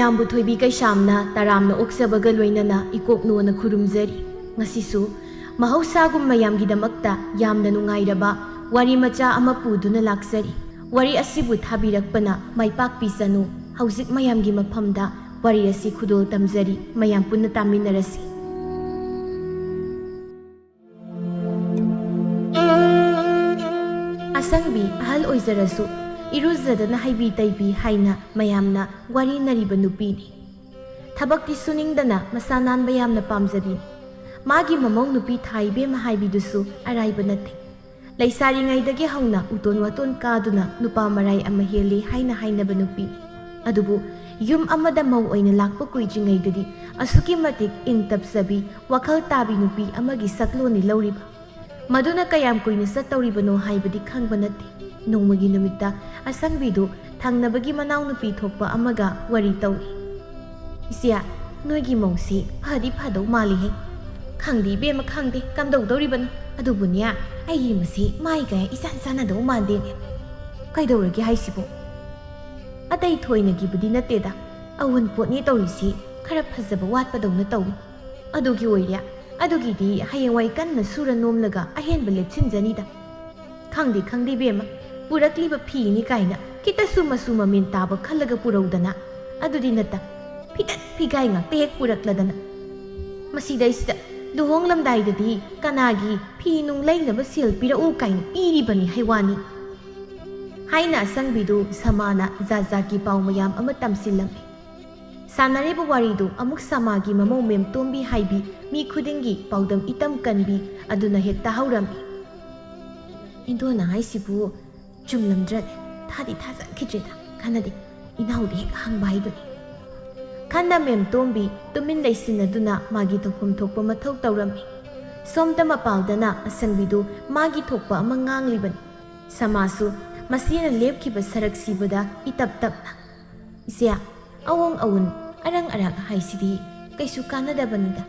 ꯃꯌꯥꯝꯕꯨ ꯊꯣꯏꯕꯤ ꯀꯩꯁꯥꯝꯅ ꯇꯔꯥꯝꯅ ꯑꯣꯛꯆꯕꯒ ꯂꯣꯏꯅꯅ ꯏꯀꯣꯛꯅꯣꯅ ꯈꯨꯔꯨꯝꯖꯔꯤ꯫ ꯉꯁꯤꯁꯨ ꯃꯍꯧꯁꯥꯒꯨꯝ ꯃꯌꯥꯝꯒꯤꯗꯃꯛꯇ ꯌꯥꯝꯅ ꯅꯨꯡꯉꯥꯏꯔꯕ ꯋꯥꯔꯤ ꯃꯆꯥ ꯑꯃ ꯄꯨꯗꯨꯅ ꯂꯥꯛꯆꯔꯤ꯫ ꯋꯥꯔꯤ ꯑꯁꯤꯕꯨ ꯊꯥꯕꯤꯔꯛꯄꯅ ꯃꯥꯏꯄꯥꯛꯄꯤꯁꯅꯨ꯫ ꯍꯧꯖꯤꯛ ꯃꯌꯥꯝꯒꯤ ꯃꯐꯝꯗ ꯋꯥꯔꯤ ꯑꯁꯤ ꯈꯨꯗꯣꯜ ꯇꯝꯖꯔꯤ꯫ ꯃꯌꯥꯝ ꯄꯨꯟꯅ ꯇꯥꯃꯤꯟꯅꯔꯁꯤ꯫ ꯑꯁꯪꯕꯤ ꯑꯍꯜ ꯑꯣꯏꯖꯔꯁꯨ ꯏꯔꯨꯖꯗꯅ ꯍꯩꯕꯤ ꯇꯩꯕꯤ ꯍꯥꯏꯅ ꯃꯌꯥꯝꯅ ꯋꯥꯔꯤꯅꯔꯤꯕ ꯅꯨꯄꯤꯅꯤ꯫ ꯊꯕꯛꯇꯤ ꯁꯨꯅꯤꯡꯗꯅ ꯃꯁꯥ ꯅꯥꯟꯕ ꯌꯥꯝꯅ ꯄꯥꯝꯖꯕꯤꯅꯤ꯫ ꯃꯥꯒꯤ ꯃꯃꯧ ꯅꯨꯄꯤ ꯊꯥꯏꯕꯦꯝꯃ ꯍꯥꯏꯕꯤꯗꯨꯁꯨ ꯑꯔꯥꯏꯕ ꯅꯠꯇꯦ꯫ ꯂꯩꯁꯥꯔꯤꯉꯩꯗꯒꯤ ꯍꯧꯅ ꯎꯇꯣꯟ ꯋꯥꯇꯣꯟ ꯀꯥꯗꯨꯅ ꯅꯨꯄꯥ ꯃꯔꯥꯏ ꯑꯃ ꯍꯦꯜꯂꯤ ꯍꯥꯏꯅ ꯍꯥꯏꯅꯕ ꯅꯨꯄꯤꯅꯤ꯫ ꯑꯗꯨꯕꯨ ꯌꯨꯝ ꯑꯃꯗ ꯃꯧ ꯑꯣꯏꯅ ꯂꯥꯛꯄ ꯀꯨꯏꯗ꯭ꯔꯤꯉꯩꯗꯗꯤ ꯑꯁꯨꯛꯀꯤ ꯃꯇꯤꯛ ꯏꯪ ꯇꯞꯆꯕꯤ ꯋꯥꯈꯜ ꯇꯥꯕꯤ ꯅꯨꯄꯤ ꯑꯃꯒꯤ ꯁꯛꯂꯣꯟꯅꯤ ꯂꯧꯔꯤꯕ꯫ ꯃꯗꯨꯅ ꯀꯌꯥꯝ ꯀꯨꯏꯅ ꯆꯠꯇꯧꯔꯤꯕꯅꯣ ꯍꯥꯏꯕꯗꯤ ꯈꯪꯕ ꯅꯠꯇꯦ꯫ ꯅꯣꯡꯃꯒꯤ ꯅꯨꯃꯤꯠꯇ ꯑꯁꯪꯕꯤꯗꯨ ꯊꯪꯅꯕꯒꯤ ꯃꯅꯥꯎꯅꯨꯄꯤ ꯊꯣꯛꯄ ꯑꯃꯒ ꯋꯥꯔꯤ ꯇꯧꯏ꯫ "ꯏꯆꯦ, ꯅꯣꯏꯒꯤ ꯃꯧꯁꯤ ꯐꯗꯤ ꯐꯗꯧ ꯃꯥꯜꯂꯤꯍꯦ꯫ ꯈꯪꯗꯦ ꯏꯕꯦꯝꯃ, ꯈꯪꯗꯦ ꯀꯝꯗꯧꯗꯧꯔꯤꯕꯅꯣ, ꯑꯗꯨꯕꯨꯅꯦ ꯑꯩꯒꯤ ꯃꯁꯤ ꯃꯥꯏꯒ ꯏꯆꯥꯟ ꯆꯥꯟꯅꯗꯧ ꯃꯥꯟꯗꯦꯅꯦ꯫ ꯀꯩꯗꯧꯔꯒꯦ ꯍꯥꯏꯁꯤꯕꯣ?" "ꯑꯇꯩ ꯊꯣꯏꯅꯒꯤꯕꯨꯗꯤ ꯅꯠꯇꯦꯗ, ꯑꯋꯨꯟꯄꯣꯠꯅꯤ ꯇꯧꯔꯤꯁꯤ ꯈꯔ ꯐꯖꯕ ꯋꯥꯠꯄꯗꯧꯅ ꯇꯧꯏ꯫ ꯑꯗꯨꯒꯤ ꯑꯣꯏꯔꯦ, ꯑꯗꯨꯒꯤꯗꯤ ꯍꯌꯦꯡꯋꯥꯏ ꯀꯟꯅ ꯁꯨꯔ ꯅꯣꯝꯂꯒ ꯑꯍꯦꯟꯕ ꯂꯦꯞꯁꯤꯟꯖꯅꯤꯗ꯫ ꯈꯪꯗꯦ ꯈꯪꯗꯦ ꯏꯕꯦꯝꯃ, ꯄꯨꯔꯛꯂꯤꯕ ꯐꯤꯅꯤ ꯀꯥꯏꯅ ꯈꯤꯇꯁꯨ ꯃꯆꯨ ꯃꯃꯦꯟ ꯇꯥꯕ ꯈꯜꯂꯒ ꯄꯨꯔꯧꯗꯅ, ꯑꯗꯨꯗꯤ ꯅꯠꯇ ꯐꯤꯒꯠ ꯐꯤꯒꯥꯏ ꯉꯥꯛꯇ ꯍꯦꯛ ꯄꯨꯔꯛꯂꯗꯅ ꯃꯁꯤꯗꯩꯁꯤꯗ ꯂꯨꯍꯣꯡꯂꯝꯗꯥꯏꯗꯗꯤ ꯀꯅꯥꯒꯤ ꯐꯤ ꯅꯨꯡ ꯂꯩꯅꯕ ꯁꯦꯜ ꯄꯤꯔꯛꯎ ꯀꯥꯏꯅ ꯄꯤꯔꯤꯕꯅꯤ ꯍꯩꯋꯥꯅꯤ" ꯍꯥꯏꯅ ꯑꯁꯪꯕꯤꯗꯨ ꯁꯃꯥꯅ ꯖꯥꯠ ꯖꯥꯠꯀꯤ ꯄꯥꯎ ꯃꯌꯥꯝ ꯑꯃ ꯇꯝꯁꯤꯜꯂꯝꯃꯤ꯫ ꯁꯥꯟꯅꯔꯤꯕ ꯋꯥꯔꯤꯗꯨ ꯑꯃꯨꯛ ꯁꯃꯥꯒꯤ ꯃꯃꯧ ꯃꯦꯝꯇꯣꯝꯕꯤ ꯍꯥꯏꯕꯤ ꯃꯤ ꯈꯨꯗꯤꯡꯒꯤ ꯄꯥꯎꯗꯝ ꯏꯇꯝ ꯀꯟꯕꯤ ꯑꯗꯨꯅ ꯍꯦꯛ ꯇꯥꯍꯧꯔꯝꯃꯤ꯫ "ꯏꯟꯗꯣꯟꯅ ꯍꯥꯏꯁꯤꯕꯨ ꯆꯨꯝꯂꯝꯗ꯭ꯔꯅꯦ? ꯊꯥꯗꯤ ꯊꯥꯖꯈꯤꯗ꯭ꯔꯦꯗ, ꯈꯟꯅꯗꯤ ꯏꯅꯥꯎꯗ ꯍꯦꯛ ꯍꯪꯕ ꯍꯥꯏꯗꯨꯅꯤ" ꯈꯟꯅ ꯃꯦꯝꯇꯣꯝꯕꯤ ꯇꯨꯃꯤꯟ ꯂꯩꯁꯤꯟꯅꯗꯨꯅ ꯃꯥꯒꯤ ꯇꯧꯐꯝ ꯊꯣꯛꯄ ꯃꯊꯧ ꯇꯧꯔꯝꯃꯤ꯫ ꯁꯣꯝꯗ ꯃꯄꯥꯜꯗꯅ ꯑꯁꯪꯕꯤꯗꯨ ꯃꯥꯒꯤ ꯊꯣꯛꯄ ꯑꯃ ꯉꯥꯡꯂꯤꯕꯅꯤ꯫ ꯁꯃꯥꯁꯨ ꯃꯁꯤꯅ ꯂꯦꯞꯈꯤꯕ ꯁꯔꯛ ꯁꯤꯕꯗ ꯏꯇꯞ ꯇꯞꯅ, "ꯏꯆꯦ, ꯑꯋꯣꯡ ꯑꯋꯨꯟ ꯑꯔꯪ ꯑꯔꯥꯛ ꯍꯥꯏꯁꯤꯗꯤ ꯀꯩꯁꯨ ꯀꯥꯟꯅꯗꯕꯅꯤꯗ꯫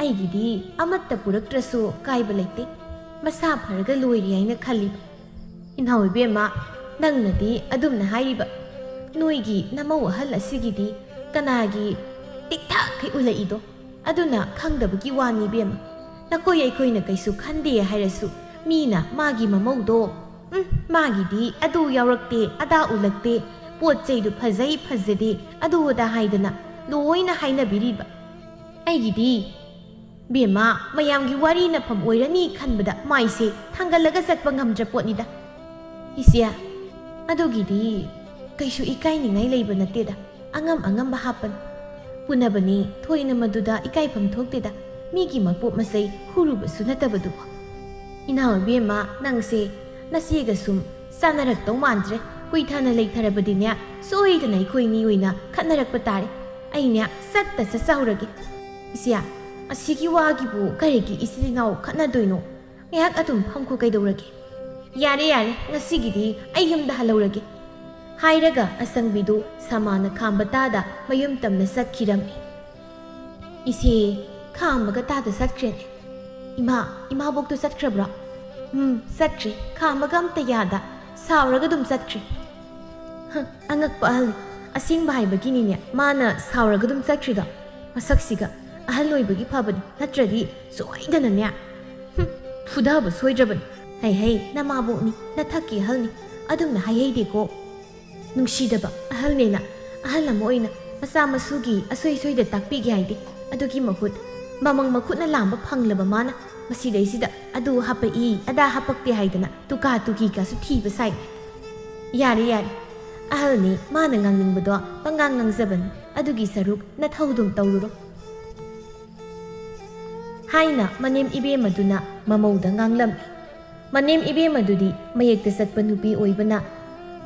ꯑꯩꯒꯤꯗꯤ ꯑꯃꯠꯇ ꯄꯨꯔꯛꯇ꯭ꯔꯁꯨ ꯀꯥꯏꯕ ꯂꯩꯇꯦ, ꯃꯁꯥ ꯐꯔꯒ ꯂꯣꯏꯔꯦ ꯍꯥꯏꯅ ꯈꯜꯂꯤꯕ꯫ ꯏꯅꯥꯎ ꯏꯕꯦꯝꯃ, ꯅꯪꯅꯗꯤ ꯑꯗꯨꯝꯅ ꯍꯥꯏꯔꯤꯕ, ꯅꯣꯏꯒꯤ ꯅꯃꯧ ꯑꯍꯜ ꯑꯁꯤꯒꯤꯗꯤ ꯀꯅꯥꯒꯤ ꯇꯤꯛꯊꯛꯈꯩ ꯎꯜꯂꯛꯏꯗꯣ, ꯑꯗꯨꯅ ꯈꯪꯗꯕꯒꯤ ꯋꯥꯅꯤ ꯏꯕꯦꯝꯃ꯫ ꯅꯈꯣꯏ ꯑꯩꯈꯣꯏꯅ ꯀꯩꯁꯨ ꯈꯟꯗꯦ ꯍꯥꯏꯔꯁꯨ ꯃꯤꯅ ꯃꯥꯒꯤ ꯃꯃꯧꯗꯣ ꯃꯥꯒꯤꯗꯤ ꯑꯗꯨ ꯌꯥꯎꯔꯛꯇꯦ ꯑꯗꯥ ꯎꯜꯂꯛꯇꯦ, ꯄꯣꯠ ꯆꯩꯗꯨ ꯐꯖꯩ ꯐꯖꯗꯦ ꯑꯗꯨ ꯑꯗꯥ ꯍꯥꯏꯗꯅ ꯂꯣꯏꯅ ꯍꯥꯏꯅꯕꯤꯔꯤꯕ꯫ ꯑꯩꯒꯤꯗꯤ ꯕꯦꯝꯃ, ꯃꯌꯥꯝꯒꯤ ꯋꯥꯔꯤ ꯅꯐꯝ ꯑꯣꯏꯔꯅꯤ ꯈꯟꯕꯗ ꯃꯥꯏꯁꯦ ꯊꯥꯡꯒꯠꯂꯒ ꯆꯠꯄ ꯉꯝꯗ꯭ꯔ ꯄꯣꯠꯅꯤꯗ꯫ ꯏꯆꯦ, ꯑꯗꯨꯒꯤꯗꯤ ꯀꯩꯁꯨ ꯏꯀꯥꯏꯅꯤꯡꯉꯥꯏ ꯂꯩꯕ ꯅꯠꯇꯦꯗ, ꯑꯉꯝ ꯑꯉꯝꯕ ꯍꯥꯞꯄꯅꯤ. ꯄꯨꯅꯕꯅꯤ, ꯊꯣꯏꯅ ꯃꯗꯨꯗ ꯏꯀꯥꯏꯐꯝ ꯊꯣꯛꯇꯦꯗ, ꯃꯤꯒꯤ ꯃꯄꯣꯠ ꯃꯆꯩ ꯍꯨꯔꯨꯕꯁꯨ ꯅꯠꯇꯕꯗꯨꯕꯨ. ꯏꯅꯥꯎ ꯏꯕꯦꯝꯃ, ꯅꯪꯁꯦ ꯅꯆꯦꯒ ꯁꯨꯝ ꯆꯥꯅꯔꯛꯇꯧ ꯃꯥꯟꯗ꯭ꯔꯦ. ꯀꯨꯏꯊꯅ ꯂꯩꯊꯔꯕꯗꯤꯅꯦ ꯁꯣꯏꯗꯅ ꯑꯩꯈꯣꯏꯅꯤ ꯑꯣꯏꯅ ꯈꯠꯅꯔꯛꯄ ꯇꯥꯔꯦ. ꯑꯩꯅꯦ ꯆꯠꯇ ꯆꯠꯆꯍꯧꯔꯒꯦ. ꯏꯆꯦ, ꯑꯁꯤꯒꯤ ꯋꯥꯒꯤꯕꯨ ꯀꯔꯤꯒꯤ ꯏꯆꯤꯜ ꯏꯅꯥꯎ ꯈꯠꯅꯗꯣꯏꯅꯣ? ꯉꯥꯏꯍꯥꯛ ꯑꯗꯨꯝ ꯐꯝꯈꯣ ꯀꯩꯗꯧꯔꯒꯦ? ꯌꯥꯔꯦ ꯌꯥꯔꯦ, ꯉꯁꯤꯒꯤꯗꯤ ꯑꯩ ꯌꯨꯝꯗ ꯍꯜꯍꯧꯔꯒꯦ ꯍꯥꯏꯔꯒ ꯑꯁꯪꯕꯤꯗꯨ ꯁꯃꯥꯅ ꯈꯥꯝꯕ ꯇꯥꯗ ꯃꯌꯨꯝ ꯇꯝꯅ ꯆꯠꯈꯤꯔꯝꯃꯤ. ꯏꯆꯦ, ꯈꯥꯝꯃꯒ ꯇꯥꯗ ꯆꯠꯈ꯭ꯔꯦꯅꯦ. ꯏꯃꯥꯕꯣꯛꯇꯣ ꯆꯠꯈ꯭ꯔꯕ꯭ꯔꯣ? ꯆꯠꯈ꯭ꯔꯦ. ꯈꯥꯝꯃꯒ ꯑꯝꯇ ꯌꯥꯗ ꯁꯥꯎꯔꯒ ꯑꯗꯨꯝ ꯆꯠꯈ꯭ꯔꯦ. ꯑꯉꯛꯄ ꯑꯍꯜ, ꯑꯁꯦꯡꯕ ꯍꯥꯏꯕꯒꯤꯅꯤꯅꯦ ꯃꯥꯅ ꯁꯥꯎꯔꯒ ꯑꯗꯨꯝ ꯆꯠꯈ꯭ꯔꯤꯗꯣ. ꯃꯁꯛꯁꯤꯒ ꯑꯍꯜ ꯑꯣꯏꯕꯒꯤ ꯐꯕꯅꯤ, ꯅꯠꯇ꯭ꯔꯗꯤ ꯁꯣꯏꯗꯅꯅꯦ ꯐꯨꯗꯕ ꯁꯣꯏꯗ꯭ꯔꯕꯅꯤ. ꯍꯩ ꯅꯃꯥꯕꯣꯛꯅꯤ, ꯅꯊꯛꯀꯤ ꯑꯍꯜꯅꯤ, ꯑꯗꯨꯝꯅ ꯍꯥꯏꯍꯩꯗꯦꯀꯣ. ꯅꯨꯡꯁꯤꯗꯕ ꯑꯍꯜꯅꯦꯅ ꯑꯍꯜ ꯑꯃ ꯑꯣꯏꯅ ꯃꯆꯥ ꯃꯁꯨꯒꯤ ꯑꯁꯣꯏ ꯁꯣꯏꯗ ꯇꯥꯛꯄꯤꯒꯦ ꯍꯥꯏꯗꯦ. ꯑꯗꯨꯒꯤ ꯃꯍꯨꯠ ꯃꯃꯪ ꯃꯈꯨꯠꯅ ꯂꯥꯝꯕ ꯐꯪꯂꯕ ꯃꯥꯅ ꯃꯁꯤꯗꯩꯁꯤꯗ ꯑꯗꯨ ꯍꯥꯞꯄꯛꯏ ꯑꯗꯥ ꯍꯥꯞꯄꯛꯇꯦ ꯍꯥꯏꯗꯅ ꯇꯨꯀꯥ ꯇꯨꯀꯤꯒꯁꯨ ꯊꯤꯕ ꯁꯥꯏ. ꯌꯥꯔꯦ ꯑꯍꯜꯅꯤ, ꯃꯥꯅ ꯉꯥꯡꯅꯤꯡꯕꯗꯣ ꯄꯪꯉꯥꯡ ꯉꯥꯡꯖꯕꯅꯤ. ꯑꯗꯨꯒꯤ ꯁꯔꯨꯛ ꯅꯊꯧꯗꯨꯝ ꯇꯧꯔꯨꯔꯣ ꯍꯥꯏꯅ ꯃꯅꯦꯝ ꯏꯕꯦꯝꯃꯗꯨꯅ ꯃꯃꯧꯗ ꯉꯥꯡꯂꯝꯃꯤ. ꯃꯅꯦꯝ ꯏꯕꯦꯝꯃꯗꯨꯗꯤ ꯃꯌꯦꯛꯇ ꯆꯠꯄ ꯅꯨꯄꯤ ꯑꯣꯏꯕꯅ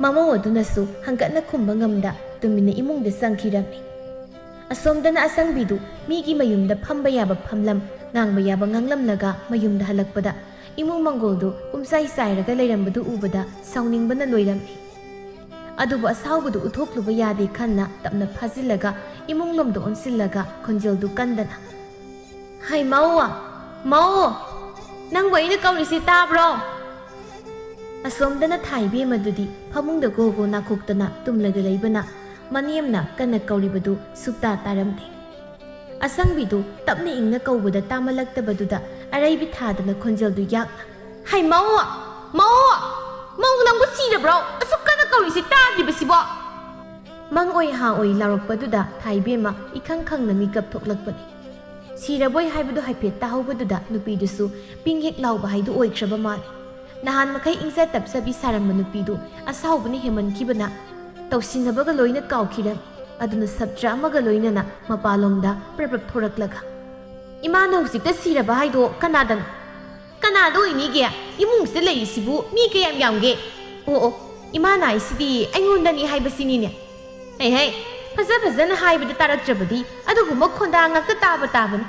ꯃꯃꯧ ꯑꯗꯨꯅꯁꯨ ꯍꯪꯒꯠꯅ ꯈꯨꯝꯕ ꯉꯝꯗ ꯇꯨꯃꯤꯟꯅ ꯏꯃꯨꯡꯗ ꯆꯪꯈꯤꯔꯝꯃꯤ. ꯑꯁꯣꯝꯗꯅ ꯑꯁꯪꯕꯤꯗꯨ ꯃꯤꯒꯤ ꯃꯌꯨꯝꯗ ꯐꯝꯕ ꯌꯥꯕ ꯐꯝꯂꯝ, ꯉꯥꯡꯕ ꯌꯥꯕ ꯉꯥꯡꯂꯝꯂꯒ ꯃꯌꯨꯝꯗ ꯍꯜꯂꯛꯄꯗ ꯏꯃꯨꯡ ꯃꯪꯒꯣꯜꯗꯨ ꯄꯨꯝꯆꯥꯏ ꯆꯥꯏꯔꯒ ꯂꯩꯔꯝꯕꯗꯨ ꯎꯕꯗ ꯁꯥꯎꯅꯤꯡꯕꯅ ꯂꯣꯏꯔꯝꯃꯤ. ꯑꯗꯨꯕꯨ ꯑꯁꯥꯎꯕꯗꯨ ꯎꯠꯊꯣꯛꯂꯨꯕ ꯌꯥꯗꯦ ꯈꯟꯅ ꯇꯞꯅ ꯐꯥꯖꯤꯜꯂꯒ ꯏꯃꯨꯡꯂꯣꯝꯗ ꯑꯣꯟꯁꯤꯜꯂꯒ ꯈꯣꯟꯖꯦꯜꯗꯨ ꯀꯟꯗꯅ, "ꯍꯩ ꯃꯧ, ꯅꯪꯕꯨ ꯑꯩꯅ ꯀꯧꯔꯤꯁꯤ ꯇꯥꯕ꯭ꯔꯣ?" ꯑꯁꯣꯝꯗꯅ ꯊꯥꯏꯕꯦꯝꯃꯗꯨꯗꯤ ꯐꯃꯨꯡꯗ ꯒꯣ ꯒꯣ ꯅꯥꯈꯣꯛꯇꯅ ꯇꯨꯝꯂꯒ ꯂꯩꯕꯅ ꯃꯅꯦꯝꯅ ꯀꯟꯅ ꯀꯧꯔꯤꯕꯗꯨ ꯁꯨꯛꯇꯥ ꯇꯥꯔꯝꯗꯦ꯫ ꯑꯁꯪꯕꯤꯗꯨ ꯇꯞꯅ ꯏꯪꯅ ꯀꯧꯕꯗ ꯇꯥꯃꯜꯂꯛꯇꯕꯗꯨꯗ ꯑꯔꯩꯕꯤ ꯊꯥꯗꯅ ꯈꯣꯟꯖꯦꯜꯗꯨ ꯌꯥꯛꯅ "ꯍꯩ ꯃꯧ! ꯃꯧ! ꯃꯧ ꯅꯪꯕꯨ ꯁꯤꯔꯕ꯭ꯔꯣ? ꯑꯁꯨꯛ ꯀꯟꯅ ꯀꯧꯔꯤꯁꯤ ꯇꯥꯗ꯭ꯔꯤꯕꯁꯤꯕꯣ?" ꯃꯪ ꯑꯣꯏ ꯍꯥ ꯑꯣꯏ ꯂꯥꯎꯔꯛꯄꯗꯨꯗ ꯊꯥꯏꯕꯦꯝꯃ ꯏꯈꯪ ꯈꯪꯅ ꯃꯤꯀꯞ ꯊꯣꯛꯂꯛꯄꯅꯤ꯫ ꯁꯤꯔꯕꯣꯏ ꯍꯥꯏꯕꯗꯨ ꯍꯥꯏꯐꯦꯠ ꯇꯥꯍꯧꯕꯗꯨꯗ ꯅꯨꯄꯤꯗꯨꯁꯨ ꯄꯤꯡ ꯍꯦꯛ ꯂꯥꯎꯕ ꯍꯥꯏꯗꯨ ꯑꯣꯏꯈ꯭ꯔꯕ ꯃꯥꯜꯂꯤ꯫ ꯅꯍꯥꯟ ꯃꯈꯩ ꯏꯪꯖ ꯇꯞꯆꯕꯤ ꯁꯥꯔꯝꯕ ꯅꯨꯄꯤꯗꯨ ꯑꯁꯥꯎꯕꯅ ꯍꯦꯃꯟꯈꯤꯕꯅ ꯇꯧꯁꯤꯟꯅꯕꯒ ꯂꯣꯏꯅ ꯀꯥꯎꯈꯤꯔꯝꯃꯤ꯫ ꯑꯗꯨꯅ ꯁꯞꯇ꯭ꯔ ꯑꯃꯒ ꯂꯣꯏꯅꯅ ꯃꯄꯥꯟꯂꯣꯝꯗ ꯄ꯭ꯔꯞ ꯊꯣꯔꯛꯂꯒ "ꯏꯃꯥꯅ ꯍꯧꯖꯤꯛꯇ ꯁꯤꯔꯕ ꯍꯥꯏꯗꯣ ꯀꯅꯥꯗꯅꯣ? ꯀꯅꯥꯗ ꯑꯣꯏꯅꯤꯒꯦ? ꯏꯃꯨꯡꯁꯤꯗ ꯂꯩꯔꯤꯁꯤꯕꯨ ꯃꯤ ꯀꯌꯥꯝ ꯌꯥꯝꯒꯦ? ꯑꯣ ꯏꯃꯥꯅ ꯍꯥꯏꯁꯤꯗꯤ ꯑꯩꯉꯣꯟꯗꯅꯤ ꯍꯥꯏꯕꯁꯤꯅꯤꯅꯦ꯫ ꯍꯩ ꯐꯖꯅ ꯍꯥꯏꯕꯗ ꯇꯥꯔꯛꯇ꯭ꯔꯕꯗꯤ ꯑꯗꯨꯒꯨꯝꯕ ꯈꯣꯟꯗꯥ ꯉꯥꯛꯇ ꯇꯥꯕ ꯇꯥꯕꯅꯤ꯫